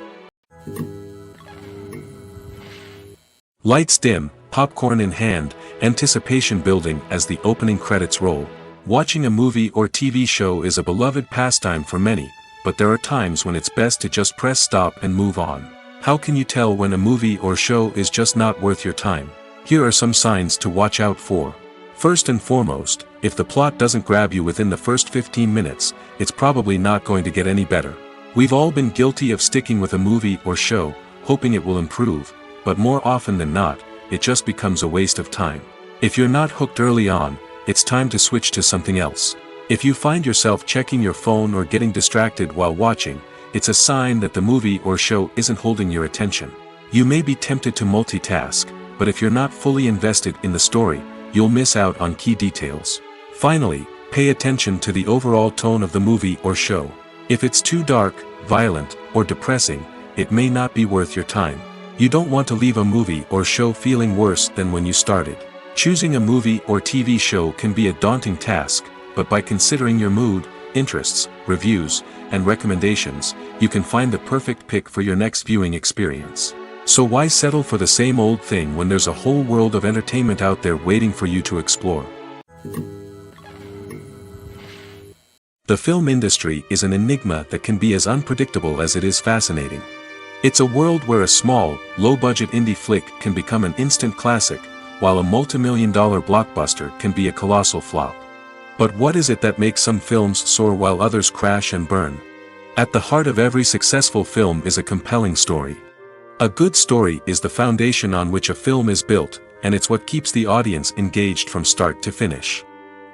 Lights dim, popcorn in hand, anticipation building as the opening credits roll. Watching a movie or TV show is a beloved pastime for many, but there are times when it's best to just press stop and move on. How can you tell when a movie or show is just not worth your time? Here are some signs to watch out for. First and foremost, if the plot doesn't grab you within the first 15 minutes, it's probably not going to get any better. We've all been guilty of sticking with a movie or show, hoping it will improve, but more often than not, it just becomes a waste of time. If you're not hooked early on, it's time to switch to something else. If you find yourself checking your phone or getting distracted while watching, it's a sign that the movie or show isn't holding your attention. You may be tempted to multitask, but if you're not fully invested in the story, you'll miss out on key details. Finally, pay attention to the overall tone of the movie or show. If it's too dark, violent, or depressing, it may not be worth your time. You don't want to leave a movie or show feeling worse than when you started. Choosing a movie or TV show can be a daunting task, but by considering your mood, interests, reviews, and recommendations, you can find the perfect pick for your next viewing experience. So why settle for the same old thing when there's a whole world of entertainment out there waiting for you to explore? The film industry is an enigma that can be as unpredictable as it is fascinating. It's a world where a small, low-budget indie flick can become an instant classic, while a multi-million-dollar blockbuster can be a colossal flop. But what is it that makes some films soar while others crash and burn? At the heart of every successful film is a compelling story. A good story is the foundation on which a film is built, and it's what keeps the audience engaged from start to finish.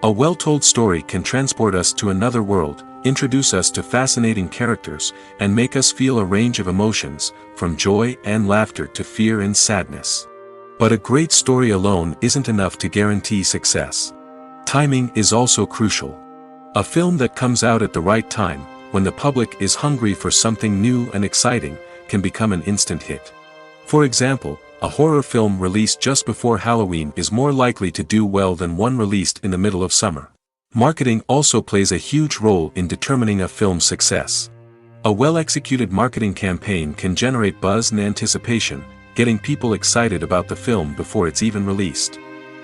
A well-told story can transport us to another world, introduce us to fascinating characters, and make us feel a range of emotions, from joy and laughter to fear and sadness. But a great story alone isn't enough to guarantee success. Timing is also crucial. A film that comes out at the right time, when the public is hungry for something new and exciting, can become an instant hit. For example, a horror film released just before Halloween is more likely to do well than one released in the middle of summer. Marketing also plays a huge role in determining a film's success. A well-executed marketing campaign can generate buzz and anticipation, getting people excited about the film before it's even released.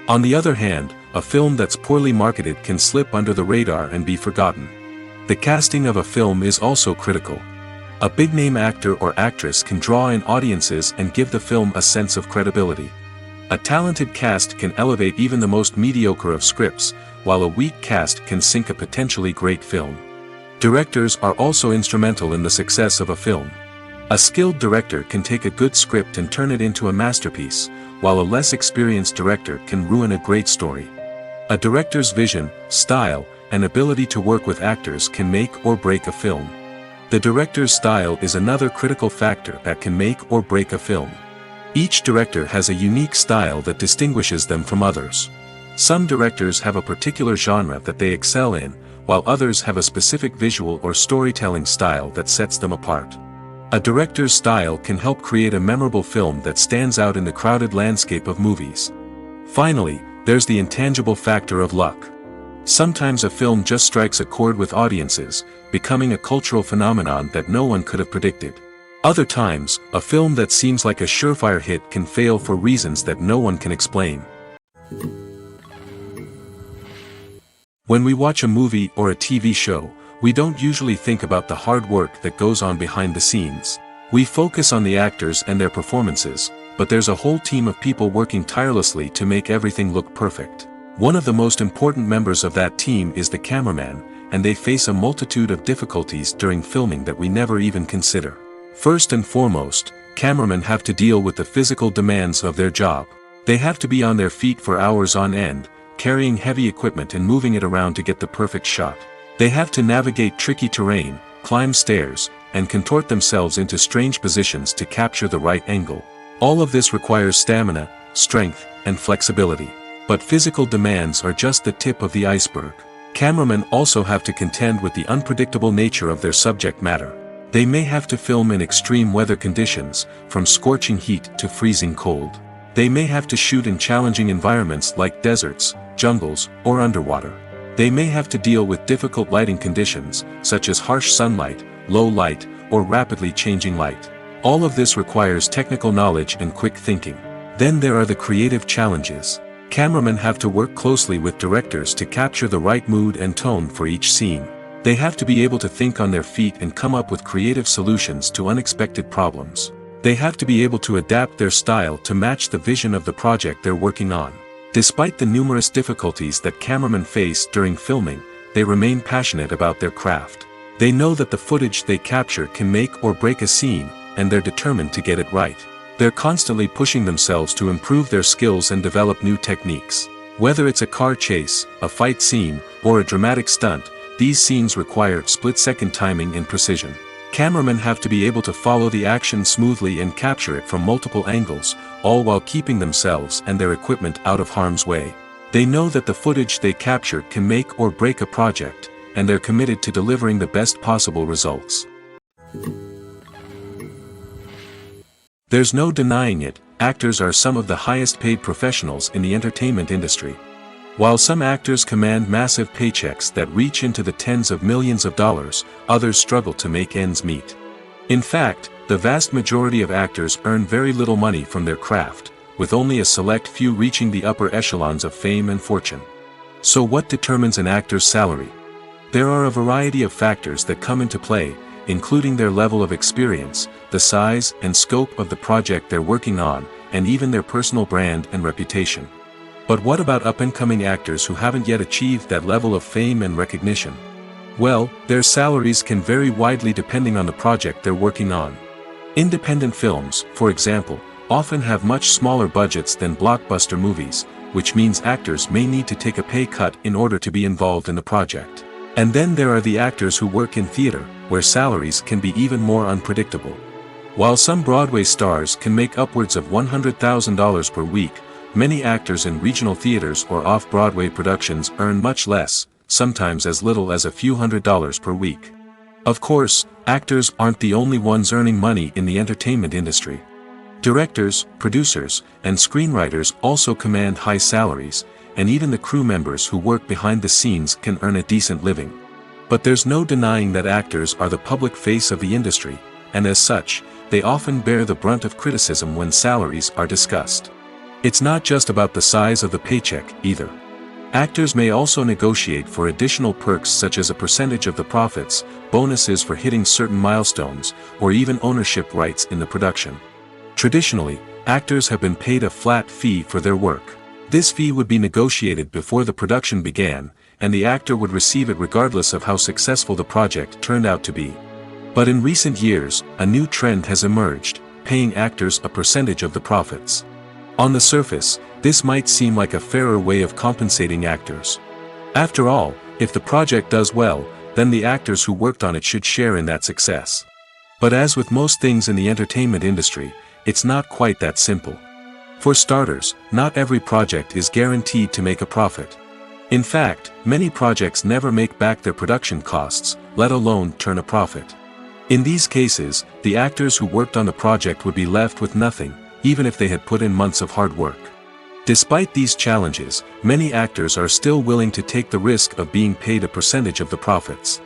On the other hand, a film that's poorly marketed can slip under the radar and be forgotten. The casting of a film is also critical. A big-name actor or actress can draw in audiences and give the film a sense of credibility. A talented cast can elevate even the most mediocre of scripts, while a weak cast can sink a potentially great film. Directors are also instrumental in the success of a film. A skilled director can take a good script and turn it into a masterpiece, while a less experienced director can ruin a great story. A director's vision, style, and ability to work with actors can make or break a film. The director's style is another critical factor that can make or break a film. Each director has a unique style that distinguishes them from others. Some directors have a particular genre that they excel in, while others have a specific visual or storytelling style that sets them apart. A director's style can help create a memorable film that stands out in the crowded landscape of movies. Finally, there's the intangible factor of luck. Sometimes a film just strikes a chord with audiences, becoming a cultural phenomenon that no one could have predicted. Other times, a film that seems like a surefire hit can fail for reasons that no one can explain. When we watch a movie or a TV show, we don't usually think about the hard work that goes on behind the scenes. We focus on the actors and their performances, but there's a whole team of people working tirelessly to make everything look perfect. One of the most important members of that team is the cameraman, and they face a multitude of difficulties during filming that we never even consider. First and foremost, cameramen have to deal with the physical demands of their job. They have to be on their feet for hours on end, carrying heavy equipment and moving it around to get the perfect shot. They have to navigate tricky terrain, climb stairs, and contort themselves into strange positions to capture the right angle. All of this requires stamina, strength, and flexibility. But physical demands are just the tip of the iceberg. Cameramen also have to contend with the unpredictable nature of their subject matter. They may have to film in extreme weather conditions, from scorching heat to freezing cold. They may have to shoot in challenging environments like deserts, jungles, or underwater. They may have to deal with difficult lighting conditions, such as harsh sunlight, low light, or rapidly changing light. All of this requires technical knowledge and quick thinking. Then there are the creative challenges. Cameramen have to work closely with directors to capture the right mood and tone for each scene. They have to be able to think on their feet and come up with creative solutions to unexpected problems. They have to be able to adapt their style to match the vision of the project they're working on. Despite the numerous difficulties that cameramen face during filming, they remain passionate about their craft. They know that the footage they capture can make or break a scene, and they're determined to get it right. They're constantly pushing themselves to improve their skills and develop new techniques. Whether it's a car chase, a fight scene, or a dramatic stunt, these scenes require split-second timing and precision. Cameramen have to be able to follow the action smoothly and capture it from multiple angles, all while keeping themselves and their equipment out of harm's way. They know that the footage they capture can make or break a project, and they're committed to delivering the best possible results. There's no denying it, actors are some of the highest paid professionals in the entertainment industry. While some actors command massive paychecks that reach into the tens of millions of dollars, others struggle to make ends meet. In fact, the vast majority of actors earn very little money from their craft, with only a select few reaching the upper echelons of fame and fortune. So what determines an actor's salary? There are a variety of factors that come into play, including their level of experience, the size and scope of the project they're working on, and even their personal brand and reputation. But what about up-and-coming actors who haven't yet achieved that level of fame and recognition? Well, their salaries can vary widely depending on the project they're working on. Independent films, for example, often have much smaller budgets than blockbuster movies, which means actors may need to take a pay cut in order to be involved in the project. And then there are the actors who work in theater, where salaries can be even more unpredictable. While some Broadway stars can make upwards of $100,000 per week, many actors in regional theaters or off-Broadway productions earn much less, sometimes as little as a few $100s per week. Of course, actors aren't the only ones earning money in the entertainment industry. Directors, producers, and screenwriters also command high salaries, and even the crew members who work behind the scenes can earn a decent living. But there's no denying that actors are the public face of the industry, and as such, they often bear the brunt of criticism when salaries are discussed. It's not just about the size of the paycheck, either. Actors may also negotiate for additional perks such as a percentage of the profits, bonuses for hitting certain milestones, or even ownership rights in the production. Traditionally, actors have been paid a flat fee for their work. This fee would be negotiated before the production began, and the actor would receive it regardless of how successful the project turned out to be. But in recent years, a new trend has emerged, paying actors a percentage of the profits. On the surface, this might seem like a fairer way of compensating actors. After all, if the project does well, then the actors who worked on it should share in that success. But as with most things in the entertainment industry, it's not quite that simple. For starters, not every project is guaranteed to make a profit. In fact, many projects never make back their production costs, let alone turn a profit. In these cases, the actors who worked on the project would be left with nothing, even if they had put in months of hard work. Despite these challenges, many actors are still willing to take the risk of being paid a percentage of the profits.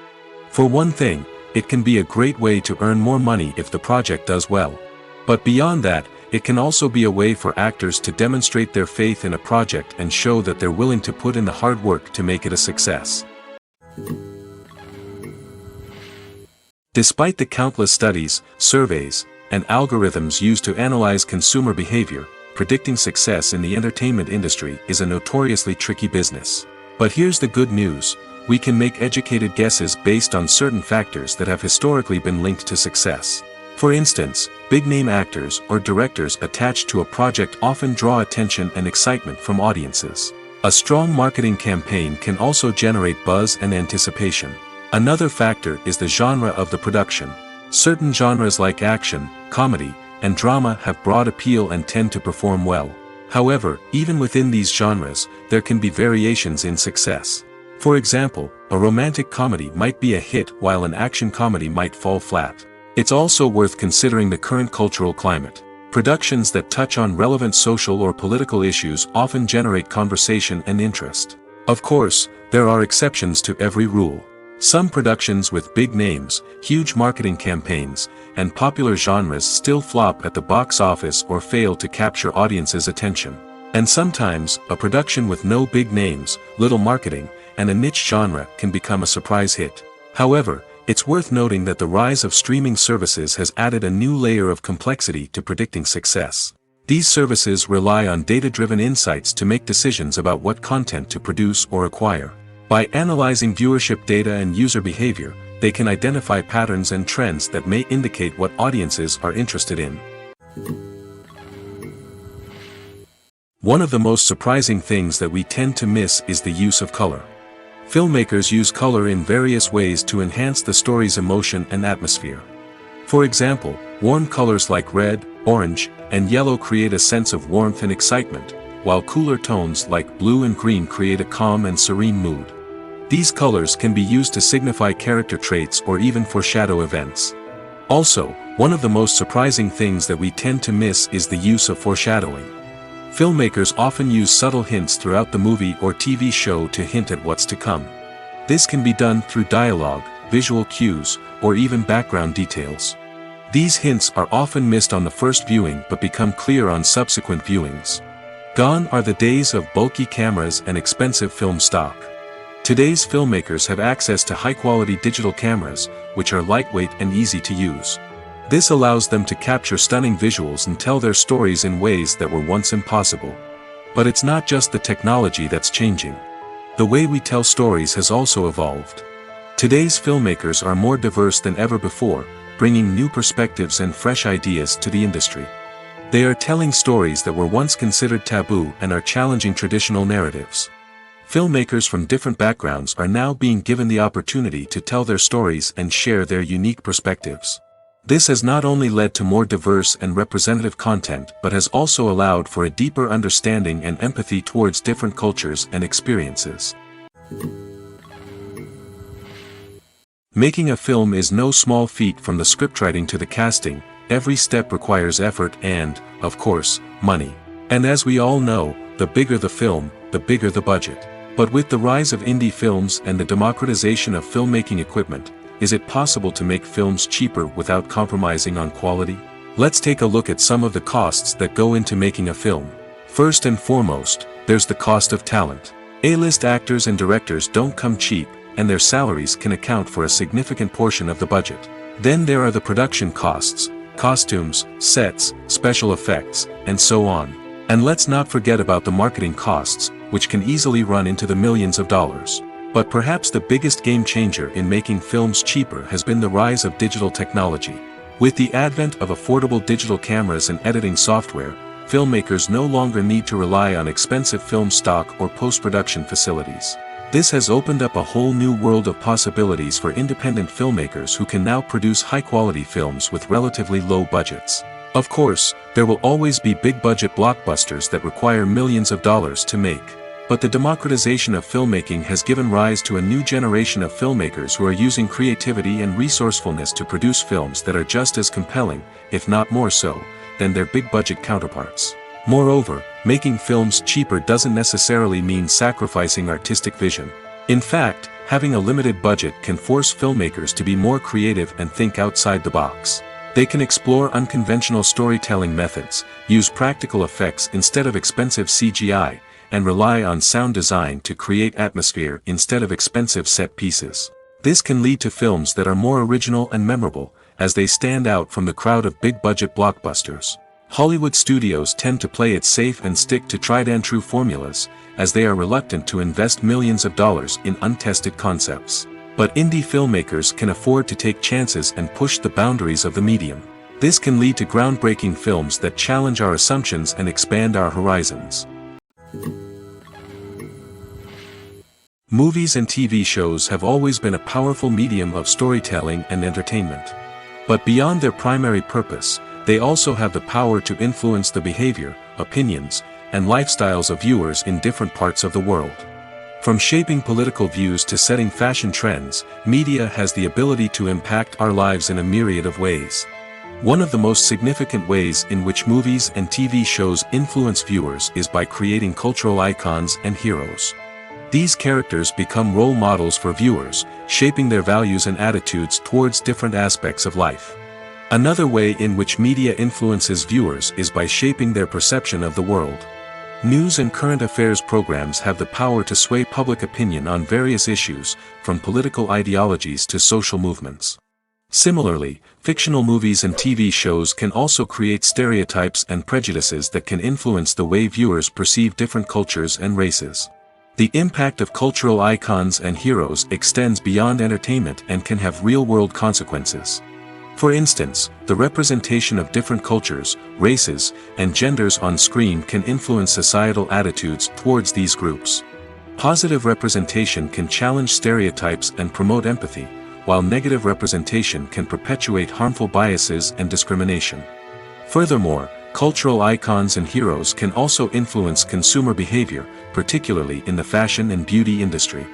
For one thing, it can be a great way to earn more money if the project does well. But beyond that, it can also be a way for actors to demonstrate their faith in a project and show that they're willing to put in the hard work to make it a success. Despite the countless studies, surveys, and algorithms used to analyze consumer behavior, predicting success in the entertainment industry is a notoriously tricky business. But here's the good news: we can make educated guesses based on certain factors that have historically been linked to success. For instance, big-name actors or directors attached to a project often draw attention and excitement from audiences. A strong marketing campaign can also generate buzz and anticipation. Another factor is the genre of the production. Certain genres like action, comedy, and drama have broad appeal and tend to perform well. However, even within these genres, there can be variations in success. For example, a romantic comedy might be a hit while an action comedy might fall flat. It's also worth considering the current cultural climate. Productions that touch on relevant social or political issues often generate conversation and interest. Of course, there are exceptions to every rule. Some productions with big names, huge marketing campaigns, and popular genres still flop at the box office or fail to capture audiences' attention. And sometimes, a production with no big names, little marketing, and a niche genre can become a surprise hit. However, it's worth noting that the rise of streaming services has added a new layer of complexity to predicting success. These services rely on data-driven insights to make decisions about what content to produce or acquire. By analyzing viewership data and user behavior, they can identify patterns and trends that may indicate what audiences are interested in. One of the most surprising things that we tend to miss is the use of color. Filmmakers use color in various ways to enhance the story's emotion and atmosphere. For example, warm colors like red, orange, and yellow create a sense of warmth and excitement, while cooler tones like blue and green create a calm and serene mood. These colors can be used to signify character traits or even foreshadow events. Also, one of the most surprising things that we tend to miss is the use of foreshadowing. Filmmakers often use subtle hints throughout the movie or TV show to hint at what's to come. This can be done through dialogue, visual cues, or even background details. These hints are often missed on the first viewing but become clear on subsequent viewings. Gone are the days of bulky cameras and expensive film stock. Today's filmmakers have access to high-quality digital cameras, which are lightweight and easy to use. This allows them to capture stunning visuals and tell their stories in ways that were once impossible. But it's not just the technology that's changing. The way we tell stories has also evolved. Today's filmmakers are more diverse than ever before, bringing new perspectives and fresh ideas to the industry. They are telling stories that were once considered taboo and are challenging traditional narratives. Filmmakers from different backgrounds are now being given the opportunity to tell their stories and share their unique perspectives. This has not only led to more diverse and representative content but has also allowed for a deeper understanding and empathy towards different cultures and experiences. Making a film is no small feat. From the scriptwriting to the casting, every step requires effort and, of course, money. And as we all know, the bigger the film, the bigger the budget. But with the rise of indie films and the democratization of filmmaking equipment, is it possible to make films cheaper without compromising on quality? Let's take a look at some of the costs that go into making a film. First and foremost, there's the cost of talent. A-list actors and directors don't come cheap, and their salaries can account for a significant portion of the budget. Then there are the production costs, costumes, sets, special effects, and so on. And let's not forget about the marketing costs, which can easily run into the millions of dollars. But perhaps the biggest game changer in making films cheaper has been the rise of digital technology. With the advent of affordable digital cameras and editing software, filmmakers no longer need to rely on expensive film stock or post-production facilities. This has opened up a whole new world of possibilities for independent filmmakers who can now produce high-quality films with relatively low budgets. Of course, there will always be big-budget blockbusters that require millions of dollars to make. But the democratization of filmmaking has given rise to a new generation of filmmakers who are using creativity and resourcefulness to produce films that are just as compelling, if not more so, than their big-budget counterparts. Moreover, making films cheaper doesn't necessarily mean sacrificing artistic vision. In fact, having a limited budget can force filmmakers to be more creative and think outside the box. They can explore unconventional storytelling methods, use practical effects instead of expensive CGI, and rely on sound design to create atmosphere instead of expensive set pieces. This can lead to films that are more original and memorable, as they stand out from the crowd of big-budget blockbusters. Hollywood studios tend to play it safe and stick to tried-and-true formulas, as they are reluctant to invest millions of dollars in untested concepts. But indie filmmakers can afford to take chances and push the boundaries of the medium. This can lead to groundbreaking films that challenge our assumptions and expand our horizons. Movies and TV shows have always been a powerful medium of storytelling and entertainment. But beyond their primary purpose, they also have the power to influence the behavior, opinions, and lifestyles of viewers in different parts of the world. From shaping political views to setting fashion trends, media has the ability to impact our lives in a myriad of ways. One of the most significant ways in which movies and TV shows influence viewers is by creating cultural icons and heroes. These characters become role models for viewers, shaping their values and attitudes towards different aspects of life. Another way in which media influences viewers is by shaping their perception of the world. News and current affairs programs have the power to sway public opinion on various issues, from political ideologies to social movements. Similarly, fictional movies and TV shows can also create stereotypes and prejudices that can influence the way viewers perceive different cultures and races. The impact of cultural icons and heroes extends beyond entertainment and can have real-world consequences. For instance, the representation of different cultures, races, and genders on screen can influence societal attitudes towards these groups. Positive representation can challenge stereotypes and promote empathy, while negative representation can perpetuate harmful biases and discrimination. Furthermore, cultural icons and heroes can also influence consumer behavior, particularly in the fashion and beauty industry.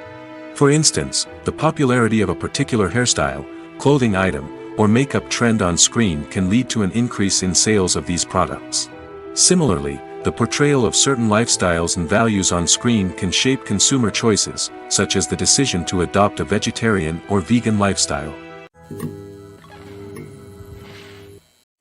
For instance, the popularity of a particular hairstyle, clothing item, or makeup trend on screen can lead to an increase in sales of these products. Similarly, the portrayal of certain lifestyles and values on screen can shape consumer choices, such as the decision to adopt a vegetarian or vegan lifestyle.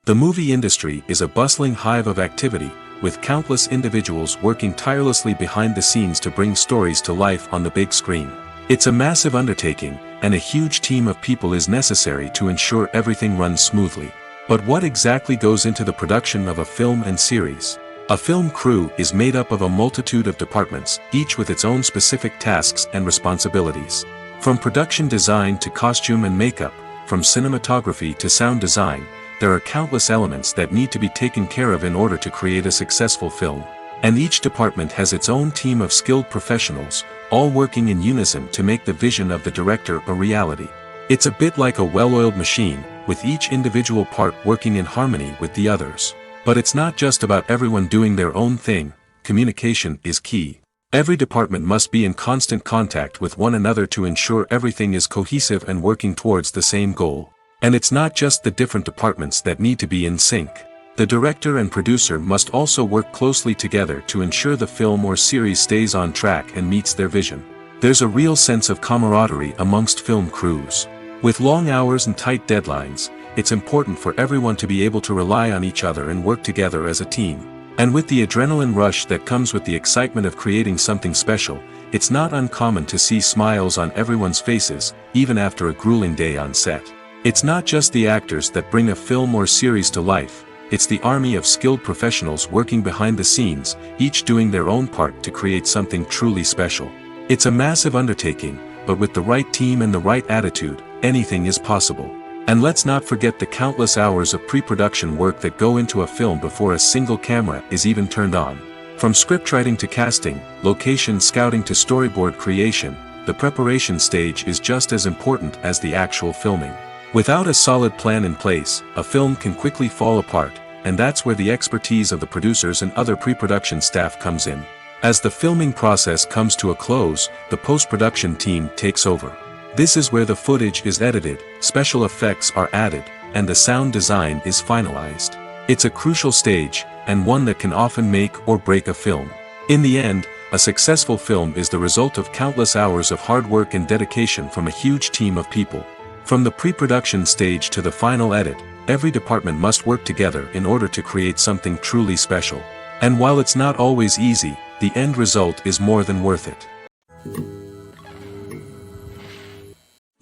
The movie industry is a bustling hive of activity, with countless individuals working tirelessly behind the scenes to bring stories to life on the big screen. It's a massive undertaking, and a huge team of people is necessary to ensure everything runs smoothly. But what exactly goes into the production of a film and series? A film crew is made up of a multitude of departments, each with its own specific tasks and responsibilities. From production design to costume and makeup, from cinematography to sound design, there are countless elements that need to be taken care of in order to create a successful film. And each department has its own team of skilled professionals, all working in unison to make the vision of the director a reality. It's a bit like a well-oiled machine, with each individual part working in harmony with the others. But it's not just about everyone doing their own thing. Communication is key. Every department must be in constant contact with one another to ensure everything is cohesive and working towards the same goal. And it's not just the different departments that need to be in sync. The director and producer must also work closely together to ensure the film or series stays on track and meets their vision. There's a real sense of camaraderie amongst film crews. With long hours and tight deadlines, it's important for everyone to be able to rely on each other and work together as a team. And with the adrenaline rush that comes with the excitement of creating something special, it's not uncommon to see smiles on everyone's faces, even after a grueling day on set. It's not just the actors that bring a film or series to life, it's the army of skilled professionals working behind the scenes, each doing their own part to create something truly special. It's a massive undertaking, but with the right team and the right attitude, anything is possible. And let's not forget the countless hours of pre-production work that go into a film before a single camera is even turned on. From scriptwriting to casting, location scouting to storyboard creation, the preparation stage is just as important as the actual filming. Without a solid plan in place, a film can quickly fall apart, and that's where the expertise of the producers and other pre-production staff comes in. As the filming process comes to a close, the post-production team takes over. This is where the footage is edited, special effects are added, and the sound design is finalized. It's a crucial stage, and one that can often make or break a film. In the end, a successful film is the result of countless hours of hard work and dedication from a huge team of people. From the pre-production stage to the final edit, every department must work together in order to create something truly special. And while it's not always easy, the end result is more than worth it.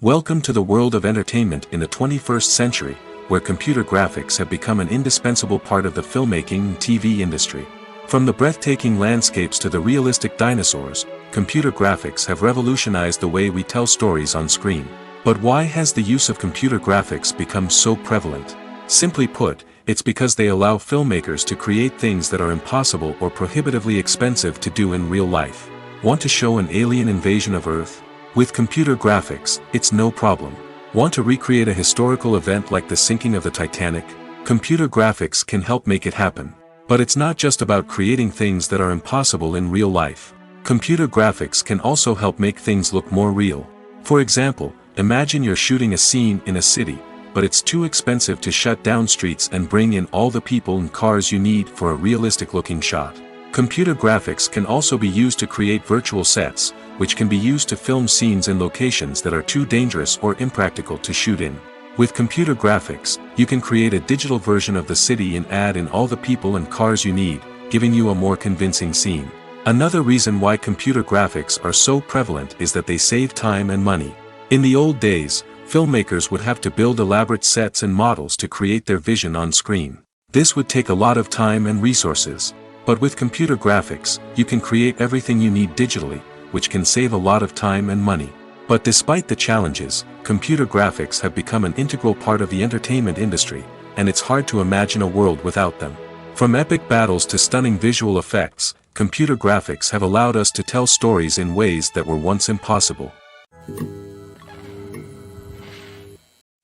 Welcome to the world of entertainment in the 21st century, where computer graphics have become an indispensable part of the filmmaking and TV industry. From the breathtaking landscapes to the realistic dinosaurs, computer graphics have revolutionized the way we tell stories on screen. But why has the use of computer graphics become so prevalent? Simply put, it's because they allow filmmakers to create things that are impossible or prohibitively expensive to do in real life. Want to show an alien invasion of Earth? With computer graphics, it's no problem. Want to recreate a historical event like the sinking of the Titanic? Computer graphics can help make it happen. But it's not just about creating things that are impossible in real life. Computer graphics can also help make things look more real. For example, imagine you're shooting a scene in a city, but it's too expensive to shut down streets and bring in all the people and cars you need for a realistic-looking shot. Computer graphics can also be used to create virtual sets, which can be used to film scenes in locations that are too dangerous or impractical to shoot in. With computer graphics, you can create a digital version of the city and add in all the people and cars you need, giving you a more convincing scene. Another reason why computer graphics are so prevalent is that they save time and money. In the old days, filmmakers would have to build elaborate sets and models to create their vision on screen. This would take a lot of time and resources. But with computer graphics, you can create everything you need digitally, which can save a lot of time and money. But despite the challenges, computer graphics have become an integral part of the entertainment industry, and it's hard to imagine a world without them. From epic battles to stunning visual effects, computer graphics have allowed us to tell stories in ways that were once impossible.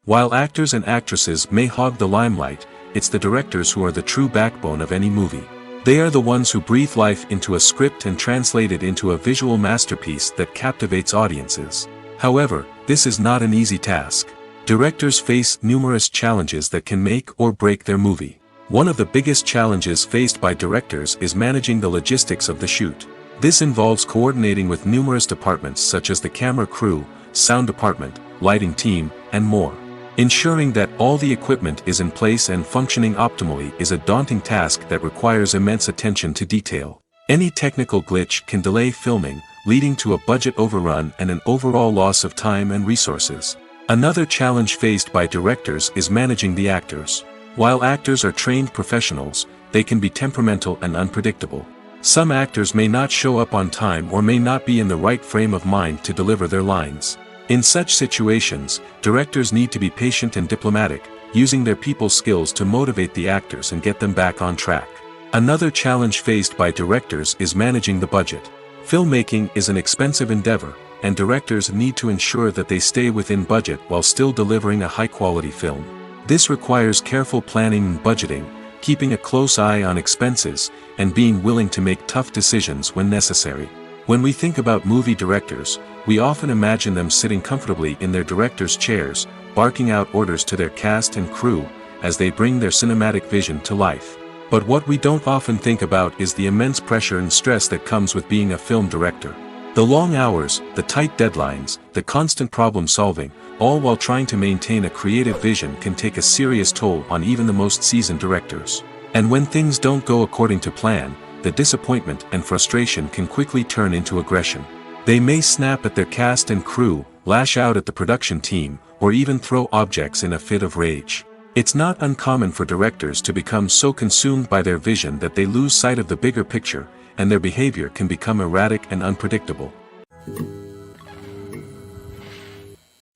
While actors and actresses may hog the limelight, it's the directors who are the true backbone of any movie. They are the ones who breathe life into a script and translate it into a visual masterpiece that captivates audiences. However, this is not an easy task. Directors face numerous challenges that can make or break their movie. One of the biggest challenges faced by directors is managing the logistics of the shoot. This involves coordinating with numerous departments such as the camera crew, sound department, lighting team, and more. Ensuring that all the equipment is in place and functioning optimally is a daunting task that requires immense attention to detail. Any technical glitch can delay filming, leading to a budget overrun and an overall loss of time and resources. Another challenge faced by directors is managing the actors. While actors are trained professionals, they can be temperamental and unpredictable. Some actors may not show up on time or may not be in the right frame of mind to deliver their lines. In such situations, directors need to be patient and diplomatic, using their people skills to motivate the actors and get them back on track. Another challenge faced by directors is managing the budget. Filmmaking is an expensive endeavor, and directors need to ensure that they stay within budget while still delivering a high-quality film. This requires careful planning and budgeting, keeping a close eye on expenses, and being willing to make tough decisions when necessary. When we think about movie directors, we often imagine them sitting comfortably in their director's chairs, barking out orders to their cast and crew, as they bring their cinematic vision to life. But what we don't often think about is the immense pressure and stress that comes with being a film director. The long hours, the tight deadlines, the constant problem solving, all while trying to maintain a creative vision can take a serious toll on even the most seasoned directors. And when things don't go according to plan, the disappointment and frustration can quickly turn into aggression. They may snap at their cast and crew, lash out at the production team, or even throw objects in a fit of rage. It's not uncommon for directors to become so consumed by their vision that they lose sight of the bigger picture, and their behavior can become erratic and unpredictable.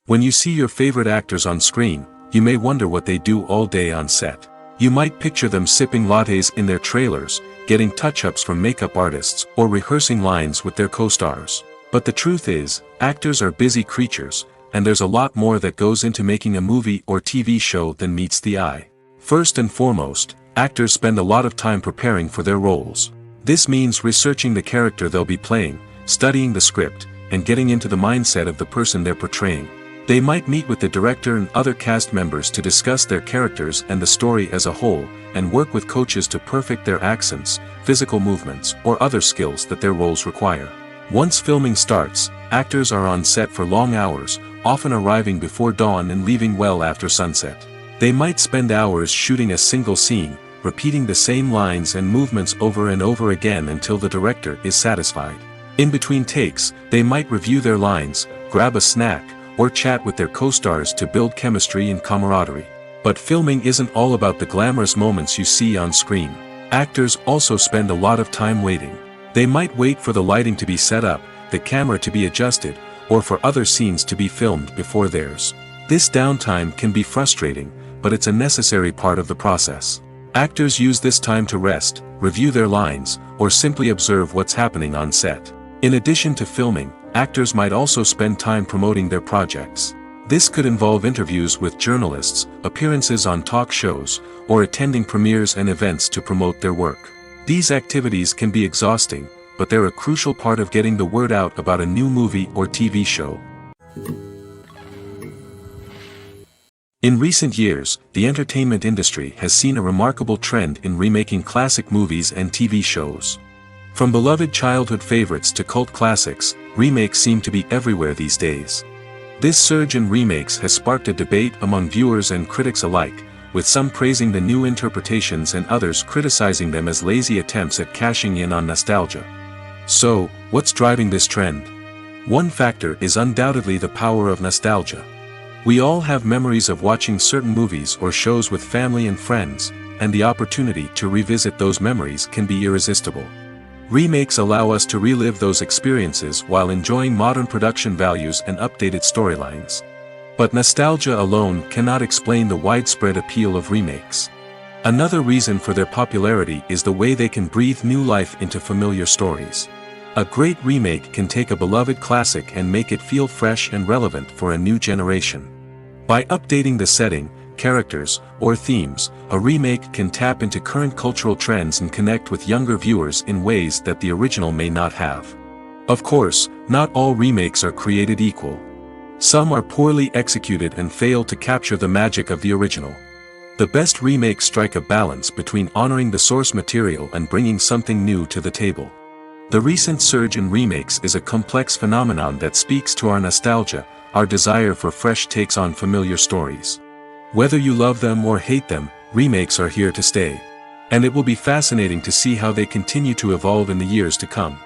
When you see your favorite actors on screen, you may wonder what they do all day on set. You might picture them sipping lattes in their trailers, getting touch-ups from makeup artists, or rehearsing lines with their co-stars. But the truth is, actors are busy creatures, and there's a lot more that goes into making a movie or TV show than meets the eye. First and foremost, actors spend a lot of time preparing for their roles. This means researching the character they'll be playing, studying the script, and getting into the mindset of the person they're portraying. They might meet with the director and other cast members to discuss their characters and the story as a whole, and work with coaches to perfect their accents, physical movements, or other skills that their roles require. Once filming starts, actors are on set for long hours, often arriving before dawn and leaving well after sunset. They might spend hours shooting a single scene, repeating the same lines and movements over and over again until the director is satisfied. In between takes, they might review their lines, grab a snack, or chat with their co-stars to build chemistry and camaraderie. But filming isn't all about the glamorous moments you see on screen. Actors also spend a lot of time waiting. They might wait for the lighting to be set up, the camera to be adjusted, or for other scenes to be filmed before theirs. This downtime can be frustrating, but it's a necessary part of the process. Actors use this time to rest, review their lines, or simply observe what's happening on set. In addition to filming, actors might also spend time promoting their projects. This could involve interviews with journalists, appearances on talk shows, or attending premieres and events to promote their work. These activities can be exhausting, but they're a crucial part of getting the word out about a new movie or TV show. In recent years, the entertainment industry has seen a remarkable trend in remaking classic movies and TV shows. From beloved childhood favorites to cult classics, remakes seem to be everywhere these days. This surge in remakes has sparked a debate among viewers and critics alike, with some praising the new interpretations and others criticizing them as lazy attempts at cashing in on nostalgia. So, what's driving this trend? One factor is undoubtedly the power of nostalgia. We all have memories of watching certain movies or shows with family and friends, and the opportunity to revisit those memories can be irresistible. Remakes allow us to relive those experiences while enjoying modern production values and updated storylines. But nostalgia alone cannot explain the widespread appeal of remakes. Another reason for their popularity is the way they can breathe new life into familiar stories. A great remake can take a beloved classic and make it feel fresh and relevant for a new generation. By updating the setting, characters, or themes, a remake can tap into current cultural trends and connect with younger viewers in ways that the original may not have. Of course, not all remakes are created equal. Some are poorly executed and fail to capture the magic of the original. The best remakes strike a balance between honoring the source material and bringing something new to the table. The recent surge in remakes is a complex phenomenon that speaks to our nostalgia, our desire for fresh takes on familiar stories. Whether you love them or hate them, remakes are here to stay. And it will be fascinating to see how they continue to evolve in the years to come.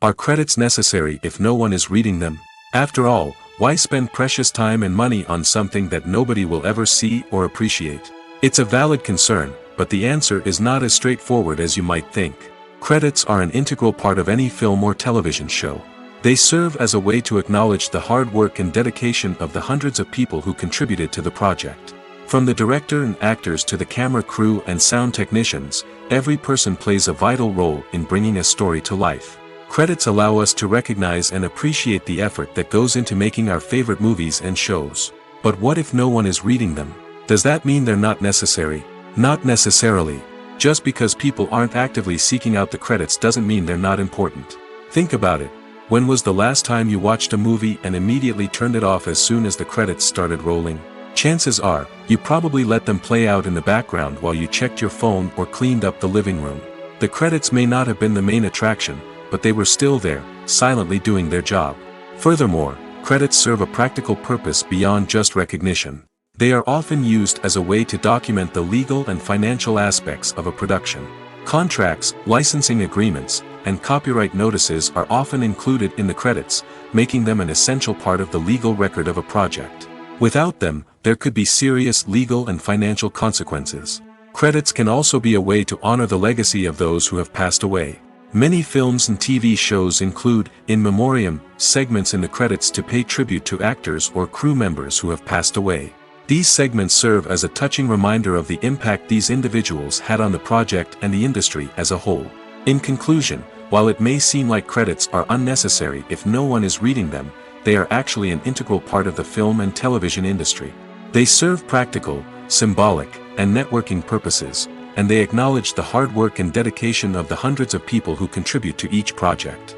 Are credits necessary if no one is reading them? After all, why spend precious time and money on something that nobody will ever see or appreciate? It's a valid concern, but the answer is not as straightforward as you might think. Credits are an integral part of any film or television show. They serve as a way to acknowledge the hard work and dedication of the hundreds of people who contributed to the project. From the director and actors to the camera crew and sound technicians, every person plays a vital role in bringing a story to life. Credits allow us to recognize and appreciate the effort that goes into making our favorite movies and shows. But what if no one is reading them? Does that mean they're not necessary? Not necessarily. Just because people aren't actively seeking out the credits doesn't mean they're not important. Think about it. When was the last time you watched a movie and immediately turned it off as soon as the credits started rolling? Chances are, you probably let them play out in the background while you checked your phone or cleaned up the living room. The credits may not have been the main attraction, but they were still there, silently doing their job. Furthermore, credits serve a practical purpose beyond just recognition. They are often used as a way to document the legal and financial aspects of a production. Contracts, licensing agreements, and copyright notices are often included in the credits, making them an essential part of the legal record of a project. Without them, there could be serious legal and financial consequences. Credits can also be a way to honor the legacy of those who have passed away. Many films and TV shows include, in memoriam, segments in the credits to pay tribute to actors or crew members who have passed away. These segments serve as a touching reminder of the impact these individuals had on the project and the industry as a whole. In conclusion, while it may seem like credits are unnecessary if no one is reading them, they are actually an integral part of the film and television industry. They serve practical, symbolic, and networking purposes, and they acknowledge the hard work and dedication of the hundreds of people who contribute to each project.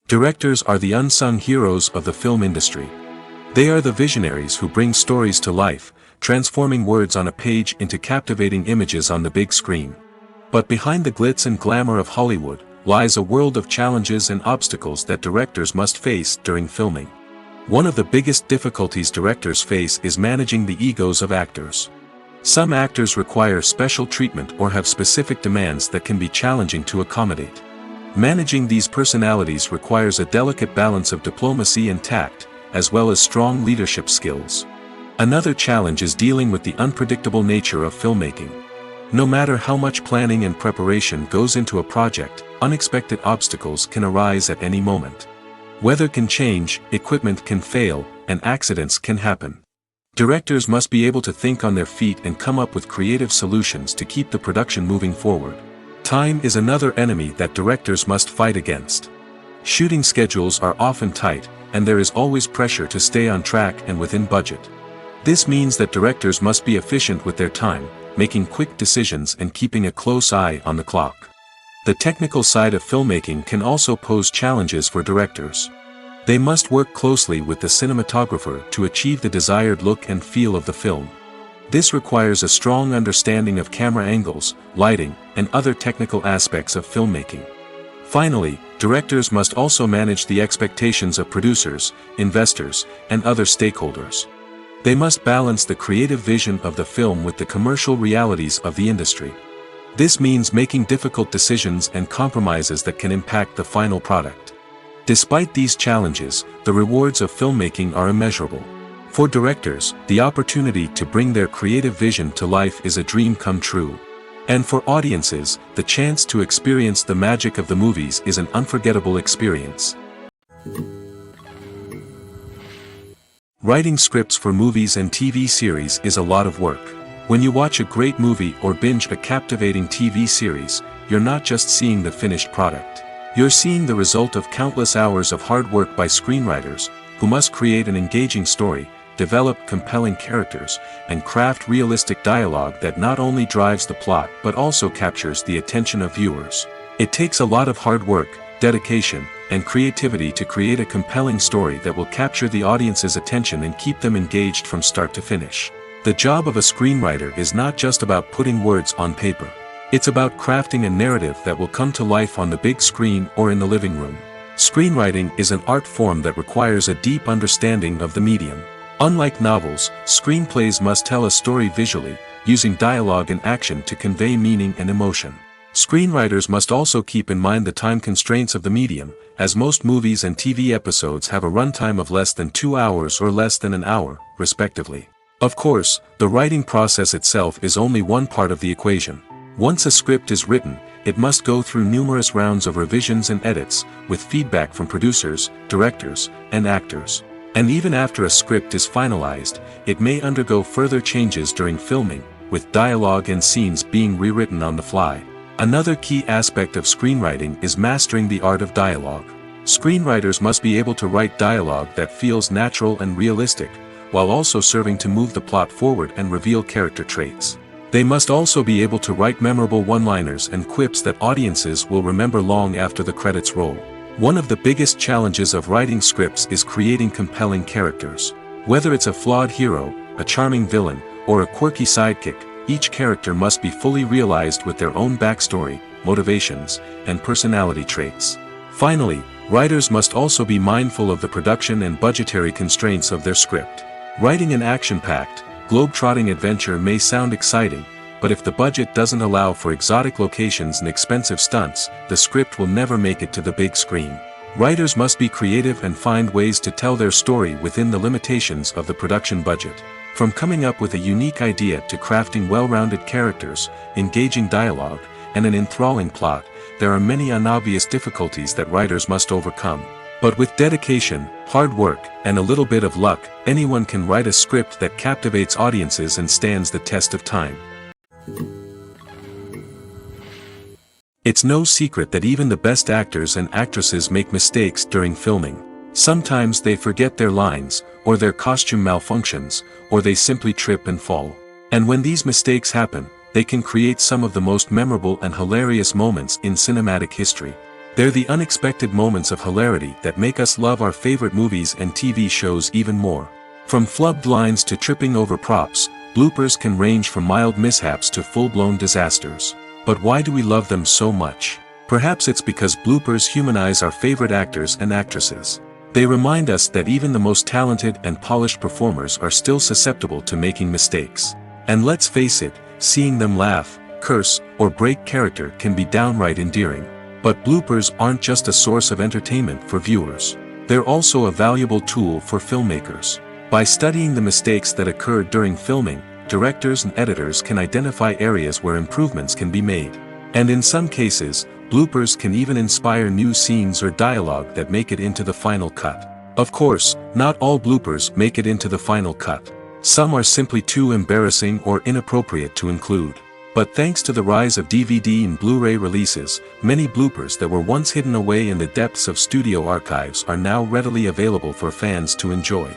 Directors are the unsung heroes of the film industry. They are the visionaries who bring stories to life, transforming words on a page into captivating images on the big screen. But behind the glitz and glamour of Hollywood, lies a world of challenges and obstacles that directors must face during filming. One of the biggest difficulties directors face is managing the egos of actors. Some actors require special treatment or have specific demands that can be challenging to accommodate. Managing these personalities requires a delicate balance of diplomacy and tact, as well as strong leadership skills. Another challenge is dealing with the unpredictable nature of filmmaking. No matter how much planning and preparation goes into a project, unexpected obstacles can arise at any moment. Weather can change, equipment can fail, and accidents can happen. Directors must be able to think on their feet and come up with creative solutions to keep the production moving forward. Time is another enemy that directors must fight against. Shooting schedules are often tight, and there is always pressure to stay on track and within budget. This means that directors must be efficient with their time, making quick decisions and keeping a close eye on the clock. The technical side of filmmaking can also pose challenges for directors. They must work closely with the cinematographer to achieve the desired look and feel of the film. This requires a strong understanding of camera angles, lighting, and other technical aspects of filmmaking. Finally, directors must also manage the expectations of producers, investors, and other stakeholders. They must balance the creative vision of the film with the commercial realities of the industry. This means making difficult decisions and compromises that can impact the final product. Despite these challenges, the rewards of filmmaking are immeasurable. For directors, the opportunity to bring their creative vision to life is a dream come true. And for audiences, the chance to experience the magic of the movies is an unforgettable experience. Writing scripts for movies and TV series is a lot of work. When you watch a great movie or binge a captivating TV series, you're not just seeing the finished product. You're seeing the result of countless hours of hard work by screenwriters, who must create an engaging story, develop compelling characters, and craft realistic dialogue that not only drives the plot but also captures the attention of viewers. It takes a lot of hard work, dedication, and creativity to create a compelling story that will capture the audience's attention and keep them engaged from start to finish. The job of a screenwriter is not just about putting words on paper. It's about crafting a narrative that will come to life on the big screen or in the living room. Screenwriting is an art form that requires a deep understanding of the medium. Unlike novels, screenplays must tell a story visually, using dialogue and action to convey meaning and emotion. Screenwriters must also keep in mind the time constraints of the medium, as most movies and TV episodes have a runtime of less than 2 hours or less than an hour, respectively. Of course, the writing process itself is only one part of the equation. Once a script is written, it must go through numerous rounds of revisions and edits, with feedback from producers, directors, and actors. And even after a script is finalized, it may undergo further changes during filming, with dialogue and scenes being rewritten on the fly. Another key aspect of screenwriting is mastering the art of dialogue. Screenwriters must be able to write dialogue that feels natural and realistic, while also serving to move the plot forward and reveal character traits. They must also be able to write memorable one-liners and quips that audiences will remember long after the credits roll. One of the biggest challenges of writing scripts is creating compelling characters. Whether it's a flawed hero, a charming villain, or a quirky sidekick, each character must be fully realized with their own backstory, motivations, and personality traits. Finally, writers must also be mindful of the production and budgetary constraints of their script. Writing an action-packed, globe-trotting adventure may sound exciting, but if the budget doesn't allow for exotic locations and expensive stunts, the script will never make it to the big screen. Writers must be creative and find ways to tell their story within the limitations of the production budget. From coming up with a unique idea to crafting well-rounded characters, engaging dialogue, and an enthralling plot, there are many unobvious difficulties that writers must overcome. But with dedication, hard work, and a little bit of luck, anyone can write a script that captivates audiences and stands the test of time. It's no secret that even the best actors and actresses make mistakes during filming. Sometimes they forget their lines, or their costume malfunctions, or they simply trip and fall. And when these mistakes happen, they can create some of the most memorable and hilarious moments in cinematic history. They're the unexpected moments of hilarity that make us love our favorite movies and TV shows even more. From flubbed lines to tripping over props, bloopers can range from mild mishaps to full-blown disasters. But why do we love them so much? Perhaps it's because bloopers humanize our favorite actors and actresses. They remind us that even the most talented and polished performers are still susceptible to making mistakes. And let's face it, seeing them laugh, curse, or break character can be downright endearing. But bloopers aren't just a source of entertainment for viewers. They're also a valuable tool for filmmakers. By studying the mistakes that occurred during filming, directors and editors can identify areas where improvements can be made. And in some cases, bloopers can even inspire new scenes or dialogue that make it into the final cut. Of course, not all bloopers make it into the final cut. Some are simply too embarrassing or inappropriate to include. But thanks to the rise of DVD and Blu-ray releases, many bloopers that were once hidden away in the depths of studio archives are now readily available for fans to enjoy.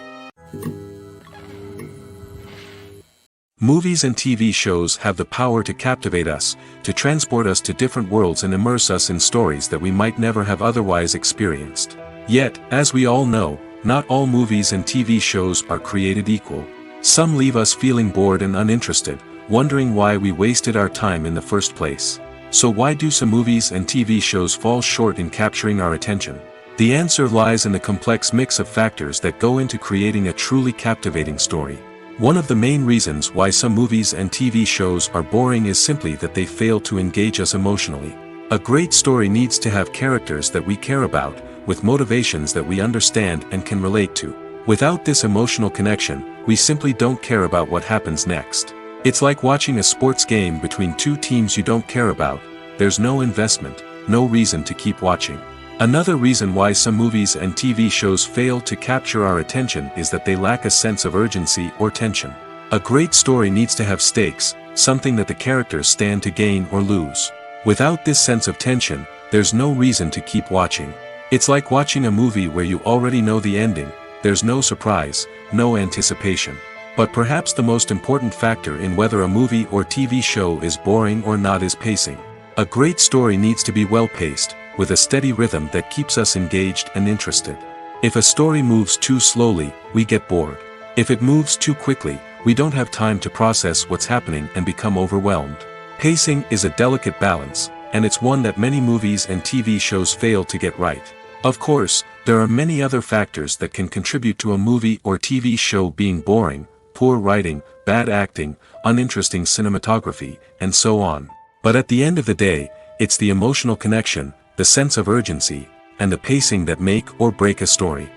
Movies and TV shows have the power to captivate us, to transport us to different worlds and immerse us in stories that we might never have otherwise experienced. Yet, as we all know, not all movies and TV shows are created equal. Some leave us feeling bored and uninterested, wondering why we wasted our time in the first place. So why do some movies and TV shows fall short in capturing our attention? The answer lies in the complex mix of factors that go into creating a truly captivating story. One of the main reasons why some movies and TV shows are boring is simply that they fail to engage us emotionally. A great story needs to have characters that we care about, with motivations that we understand and can relate to. Without this emotional connection, we simply don't care about what happens next. It's like watching a sports game between two teams you don't care about. There's no investment, no reason to keep watching. Another reason why some movies and TV shows fail to capture our attention is that they lack a sense of urgency or tension. A great story needs to have stakes, something that the characters stand to gain or lose. Without this sense of tension, there's no reason to keep watching. It's like watching a movie where you already know the ending. There's no surprise, no anticipation. But perhaps the most important factor in whether a movie or TV show is boring or not is pacing. A great story needs to be well-paced, with a steady rhythm that keeps us engaged and interested. If a story moves too slowly, we get bored. If it moves too quickly, we don't have time to process what's happening and become overwhelmed. Pacing is a delicate balance, and it's one that many movies and TV shows fail to get right. Of course, there are many other factors that can contribute to a movie or TV show being boring: poor writing, bad acting, uninteresting cinematography, and so on. But at the end of the day, it's the emotional connection, the sense of urgency, and the pacing that make or break a story.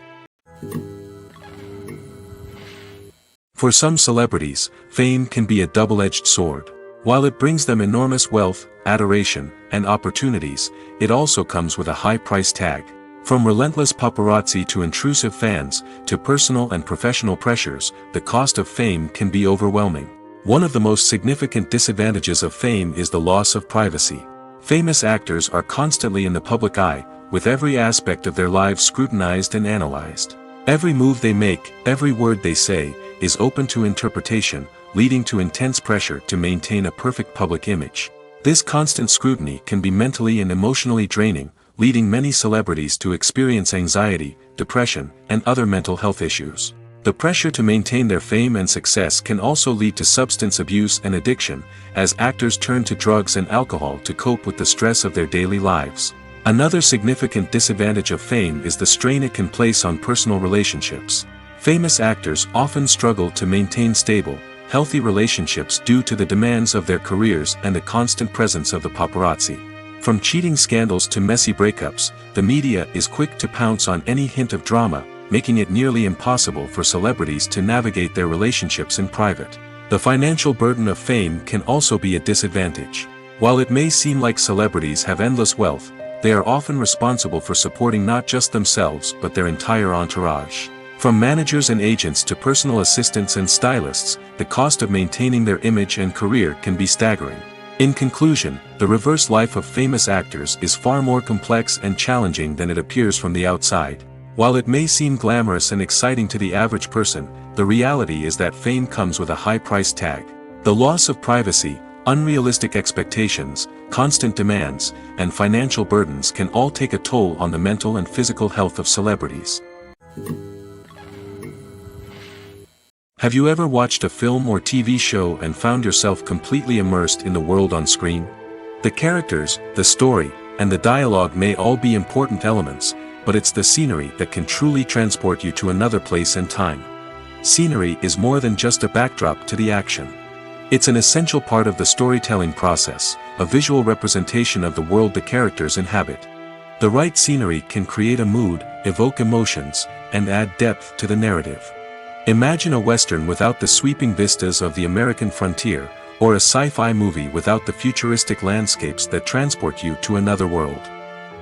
For some celebrities, fame can be a double-edged sword. While it brings them enormous wealth, adoration, and opportunities, it also comes with a high price tag. From relentless paparazzi to intrusive fans, to personal and professional pressures, the cost of fame can be overwhelming. One of the most significant disadvantages of fame is the loss of privacy. Famous actors are constantly in the public eye, with every aspect of their lives scrutinized and analyzed. Every move they make, every word they say, is open to interpretation, leading to intense pressure to maintain a perfect public image. This constant scrutiny can be mentally and emotionally draining, leading many celebrities to experience anxiety, depression, and other mental health issues. The pressure to maintain their fame and success can also lead to substance abuse and addiction, as actors turn to drugs and alcohol to cope with the stress of their daily lives. Another significant disadvantage of fame is the strain it can place on personal relationships. Famous actors often struggle to maintain stable, healthy relationships due to the demands of their careers and the constant presence of the paparazzi. From cheating scandals to messy breakups, the media is quick to pounce on any hint of drama, making it nearly impossible for celebrities to navigate their relationships in private. The financial burden of fame can also be a disadvantage. While it may seem like celebrities have endless wealth, they are often responsible for supporting not just themselves but their entire entourage. From managers and agents to personal assistants and stylists, the cost of maintaining their image and career can be staggering. In conclusion, the reverse life of famous actors is far more complex and challenging than it appears from the outside. While it may seem glamorous and exciting to the average person, the reality is that fame comes with a high price tag. The loss of privacy, unrealistic expectations, constant demands, and financial burdens can all take a toll on the mental and physical health of celebrities. Have you ever watched a film or TV show and found yourself completely immersed in the world on screen? The characters, the story, and the dialogue may all be important elements, but it's the scenery that can truly transport you to another place and time. Scenery is more than just a backdrop to the action. It's an essential part of the storytelling process, a visual representation of the world the characters inhabit. The right scenery can create a mood, evoke emotions, and add depth to the narrative. Imagine a Western without the sweeping vistas of the American frontier, or a sci-fi movie without the futuristic landscapes that transport you to another world.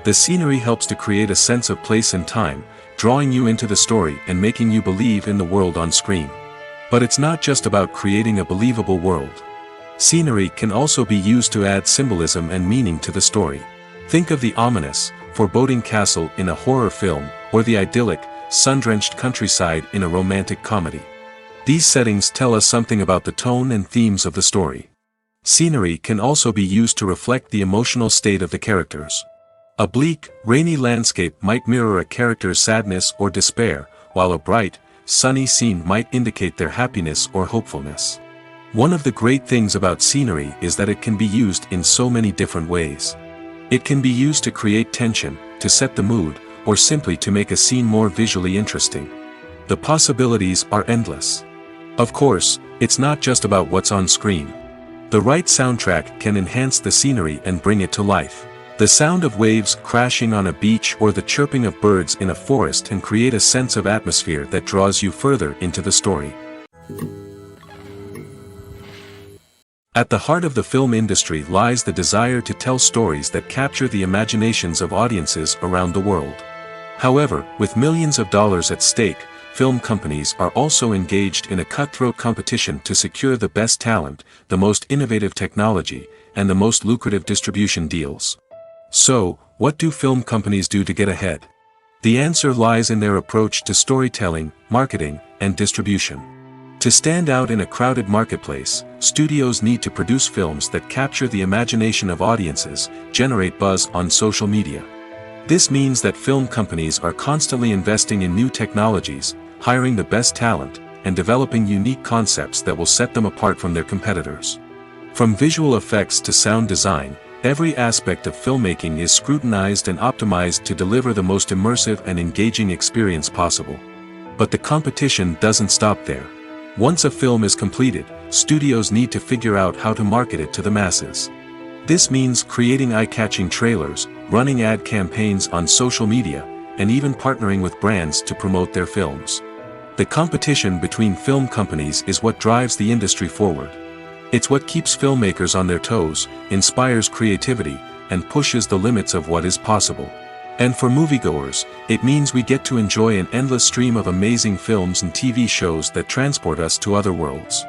The scenery helps to create a sense of place and time, drawing you into the story and making you believe in the world on screen. But it's not just about creating a believable world. Scenery can also be used to add symbolism and meaning to the story. Think of the ominous, foreboding castle in a horror film, or the idyllic, sun-drenched countryside in a romantic comedy. These settings tell us something about the tone and themes of the story. Scenery can also be used to reflect the emotional state of the characters. A bleak, rainy landscape might mirror a character's sadness or despair, while a bright, sunny scene might indicate their happiness or hopefulness. One of the great things about scenery is that it can be used in so many different ways. It can be used to create tension, to set the mood, or simply to make a scene more visually interesting. The possibilities are endless. Of course, it's not just about what's on screen. The right soundtrack can enhance the scenery and bring it to life. The sound of waves crashing on a beach or the chirping of birds in a forest can create a sense of atmosphere that draws you further into the story. At the heart of the film industry lies the desire to tell stories that capture the imaginations of audiences around the world. However, with millions of dollars at stake, film companies are also engaged in a cutthroat competition to secure the best talent, the most innovative technology, and the most lucrative distribution deals. So, what do film companies do to get ahead? The answer lies in their approach to storytelling, marketing, and distribution. To stand out in a crowded marketplace, studios need to produce films that capture the imagination of audiences, generate buzz on social media. This means that film companies are constantly investing in new technologies, hiring the best talent, and developing unique concepts that will set them apart from their competitors. From visual effects to sound design, every aspect of filmmaking is scrutinized and optimized to deliver the most immersive and engaging experience possible. But the competition doesn't stop there. Once a film is completed, studios need to figure out how to market it to the masses. This means creating eye-catching trailers, running ad campaigns on social media, and even partnering with brands to promote their films. The competition between film companies is what drives the industry forward. It's what keeps filmmakers on their toes, inspires creativity, and pushes the limits of what is possible. And for moviegoers, it means we get to enjoy an endless stream of amazing films and TV shows that transport us to other worlds.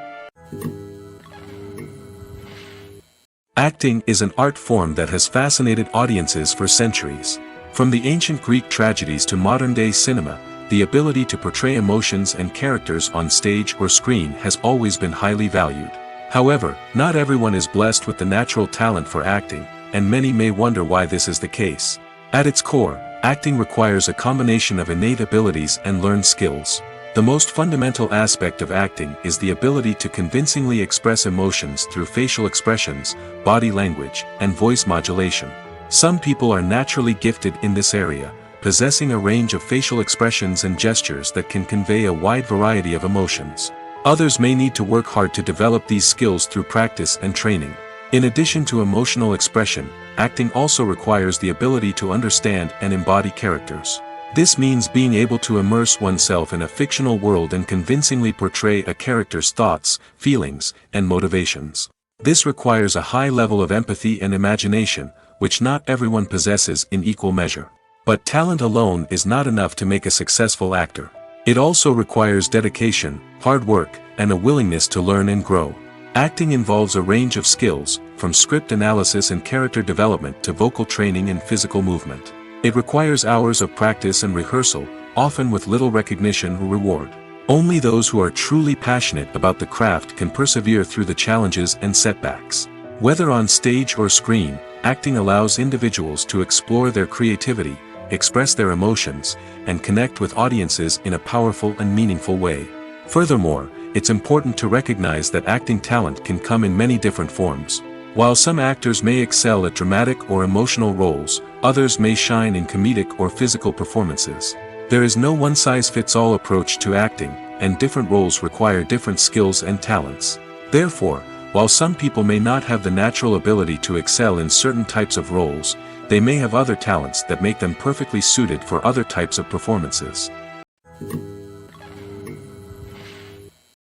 Acting is an art form that has fascinated audiences for centuries. From the ancient Greek tragedies to modern-day cinema, the ability to portray emotions and characters on stage or screen has always been highly valued. However, not everyone is blessed with the natural talent for acting, and many may wonder why this is the case. At its core, acting requires a combination of innate abilities and learned skills. The most fundamental aspect of acting is the ability to convincingly express emotions through facial expressions, body language, and voice modulation. Some people are naturally gifted in this area, possessing a range of facial expressions and gestures that can convey a wide variety of emotions. Others may need to work hard to develop these skills through practice and training. In addition to emotional expression, acting also requires the ability to understand and embody characters. This means being able to immerse oneself in a fictional world and convincingly portray a character's thoughts, feelings, and motivations. This requires a high level of empathy and imagination, which not everyone possesses in equal measure. But talent alone is not enough to make a successful actor. It also requires dedication, hard work, and a willingness to learn and grow. Acting involves a range of skills, from script analysis and character development to vocal training and physical movement. It requires hours of practice and rehearsal, often with little recognition or reward. Only those who are truly passionate about the craft can persevere through the challenges and setbacks. Whether on stage or screen, acting allows individuals to explore their creativity, express their emotions, and connect with audiences in a powerful and meaningful way. Furthermore, it's important to recognize that acting talent can come in many different forms. While some actors may excel at dramatic or emotional roles, others may shine in comedic or physical performances. There is no one-size-fits-all approach to acting, and different roles require different skills and talents. Therefore, while some people may not have the natural ability to excel in certain types of roles, they may have other talents that make them perfectly suited for other types of performances.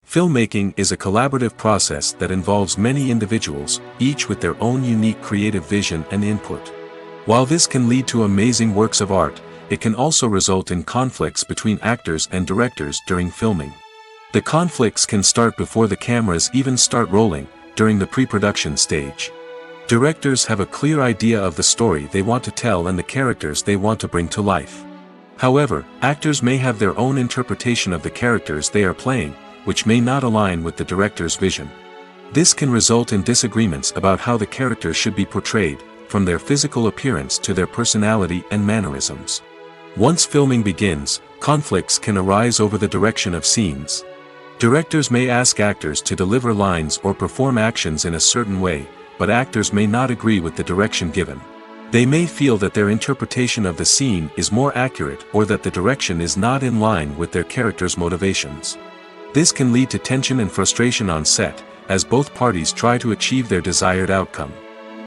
Filmmaking is a collaborative process that involves many individuals, each with their own unique creative vision and input. While this can lead to amazing works of art, it can also result in conflicts between actors and directors during filming. The conflicts can start before the cameras even start rolling, during the pre-production stage. Directors have a clear idea of the story they want to tell and the characters they want to bring to life. However, actors may have their own interpretation of the characters they are playing, which may not align with the director's vision. This can result in disagreements about how the characters should be portrayed, from their physical appearance to their personality and mannerisms. Once filming begins, conflicts can arise over the direction of scenes. Directors may ask actors to deliver lines or perform actions in a certain way, but actors may not agree with the direction given. They may feel that their interpretation of the scene is more accurate or that the direction is not in line with their character's motivations. This can lead to tension and frustration on set, as both parties try to achieve their desired outcome.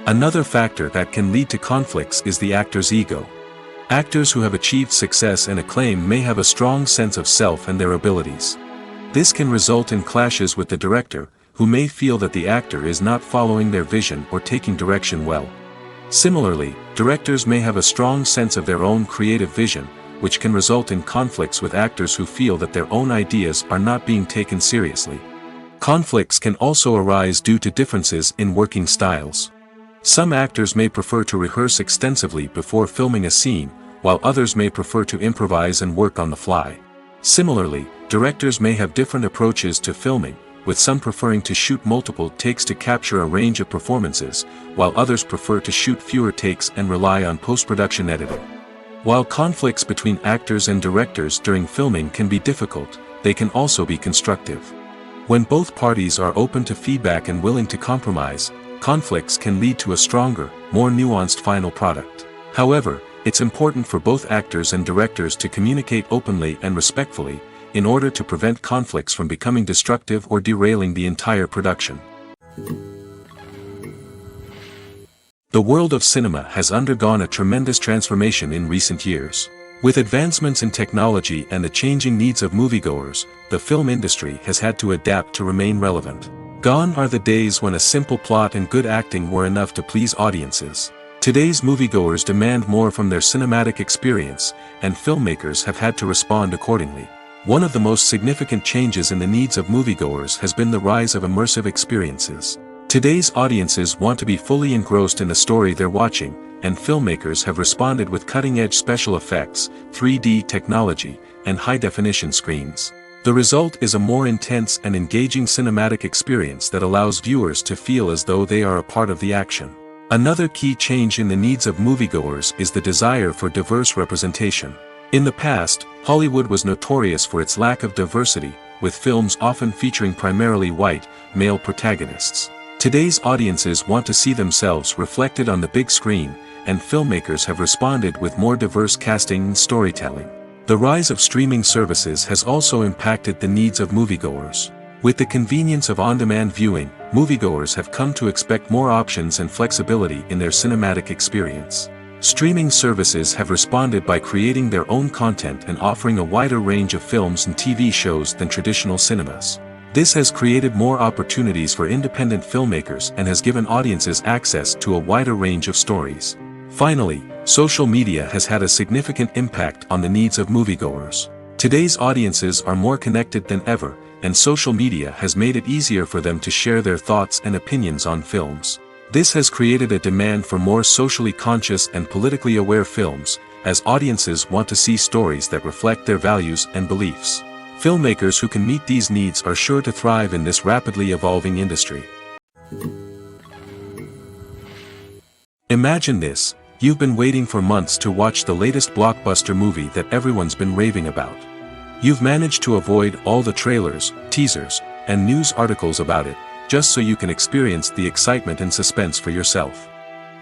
Another factor that can lead to conflicts is the actor's ego. Actors who have achieved success and acclaim may have a strong sense of self and their abilities. This can result in clashes with the director, who may feel that the actor is not following their vision or taking direction well. Similarly, directors may have a strong sense of their own creative vision, which can result in conflicts with actors who feel that their own ideas are not being taken seriously. Conflicts can also arise due to differences in working styles. Some actors may prefer to rehearse extensively before filming a scene, while others may prefer to improvise and work on the fly. Similarly, directors may have different approaches to filming, with some preferring to shoot multiple takes to capture a range of performances, while others prefer to shoot fewer takes and rely on post-production editing. While conflicts between actors and directors during filming can be difficult, they can also be constructive. When both parties are open to feedback and willing to compromise, conflicts can lead to a stronger, more nuanced final product. However, it's important for both actors and directors to communicate openly and respectfully, in order to prevent conflicts from becoming destructive or derailing the entire production. The world of cinema has undergone a tremendous transformation in recent years. With advancements in technology and the changing needs of moviegoers, the film industry has had to adapt to remain relevant. Gone are the days when a simple plot and good acting were enough to please audiences. Today's moviegoers demand more from their cinematic experience, and filmmakers have had to respond accordingly. One of the most significant changes in the needs of moviegoers has been the rise of immersive experiences. Today's audiences want to be fully engrossed in the story they're watching, and filmmakers have responded with cutting-edge special effects, 3D technology, and high-definition screens. The result is a more intense and engaging cinematic experience that allows viewers to feel as though they are a part of the action. Another key change in the needs of moviegoers is the desire for diverse representation. In the past, Hollywood was notorious for its lack of diversity, with films often featuring primarily white, male protagonists. Today's audiences want to see themselves reflected on the big screen, and filmmakers have responded with more diverse casting and storytelling. The rise of streaming services has also impacted the needs of moviegoers. With the convenience of on-demand viewing, moviegoers have come to expect more options and flexibility in their cinematic experience. Streaming services have responded by creating their own content and offering a wider range of films and TV shows than traditional cinemas. This has created more opportunities for independent filmmakers and has given audiences access to a wider range of stories. Finally, social media has had a significant impact on the needs of moviegoers. Today's audiences are more connected than ever, and social media has made it easier for them to share their thoughts and opinions on films. This has created a demand for more socially conscious and politically aware films, as audiences want to see stories that reflect their values and beliefs. Filmmakers who can meet these needs are sure to thrive in this rapidly evolving industry. Imagine this: you've been waiting for months to watch the latest blockbuster movie that everyone's been raving about. You've managed to avoid all the trailers, teasers, and news articles about it, just so you can experience the excitement and suspense for yourself.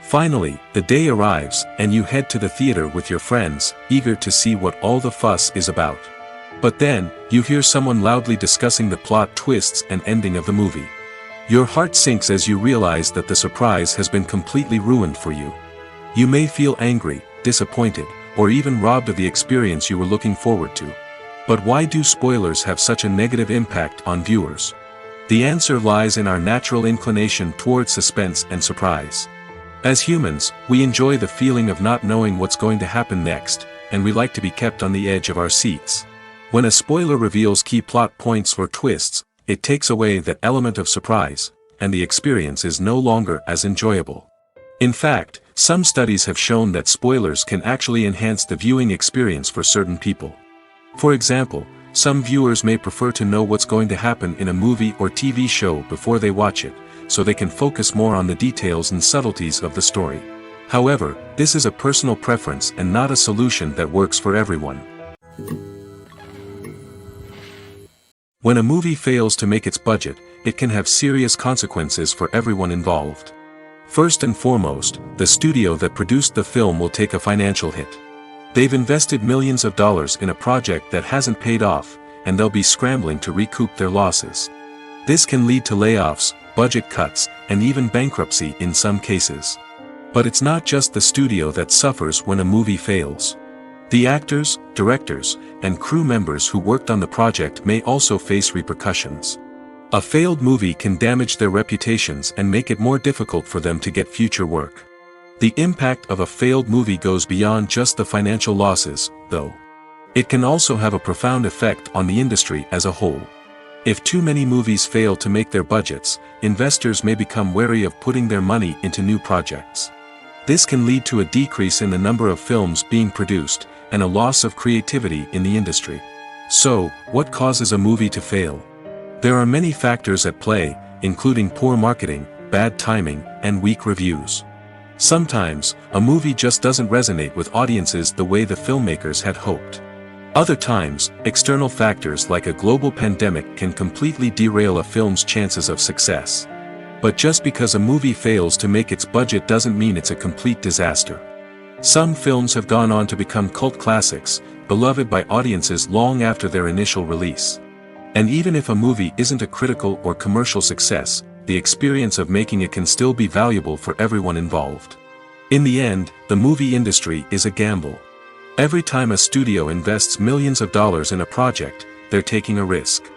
Finally, the day arrives, and you head to the theater with your friends, eager to see what all the fuss is about. But then, you hear someone loudly discussing the plot twists and ending of the movie. Your heart sinks as you realize that the surprise has been completely ruined for you. You may feel angry, disappointed, or even robbed of the experience you were looking forward to. But why do spoilers have such a negative impact on viewers? The answer lies in our natural inclination towards suspense and surprise. As humans, we enjoy the feeling of not knowing what's going to happen next, and we like to be kept on the edge of our seats. When a spoiler reveals key plot points or twists, it takes away that element of surprise, and the experience is no longer as enjoyable. In fact, some studies have shown that spoilers can actually enhance the viewing experience for certain people. For example, some viewers may prefer to know what's going to happen in a movie or TV show before they watch it, so they can focus more on the details and subtleties of the story. However, this is a personal preference and not a solution that works for everyone. When a movie fails to make its budget, it can have serious consequences for everyone involved. First and foremost, the studio that produced the film will take a financial hit. They've invested millions of dollars in a project that hasn't paid off, and they'll be scrambling to recoup their losses. This can lead to layoffs, budget cuts, and even bankruptcy in some cases. But it's not just the studio that suffers when a movie fails. The actors, directors, and crew members who worked on the project may also face repercussions. A failed movie can damage their reputations and make it more difficult for them to get future work. The impact of a failed movie goes beyond just the financial losses, though. It can also have a profound effect on the industry as a whole. If too many movies fail to make their budgets, investors may become wary of putting their money into new projects. This can lead to a decrease in the number of films being produced, and a loss of creativity in the industry. So, what causes a movie to fail? There are many factors at play, including poor marketing, bad timing, and weak reviews. Sometimes, a movie just doesn't resonate with audiences the way the filmmakers had hoped. Other times, external factors like a global pandemic can completely derail a film's chances of success. But just because a movie fails to make its budget doesn't mean it's a complete disaster. Some films have gone on to become cult classics, beloved by audiences long after their initial release. And even if a movie isn't a critical or commercial success, the experience of making it can still be valuable for everyone involved. In the end, the movie industry is a gamble. Every time a studio invests millions of dollars in a project, they're taking a risk.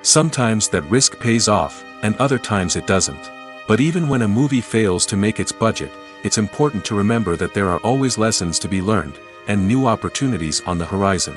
Sometimes that risk pays off, and other times it doesn't. But even when a movie fails to make its budget, it's important to remember that there are always lessons to be learned, and new opportunities on the horizon.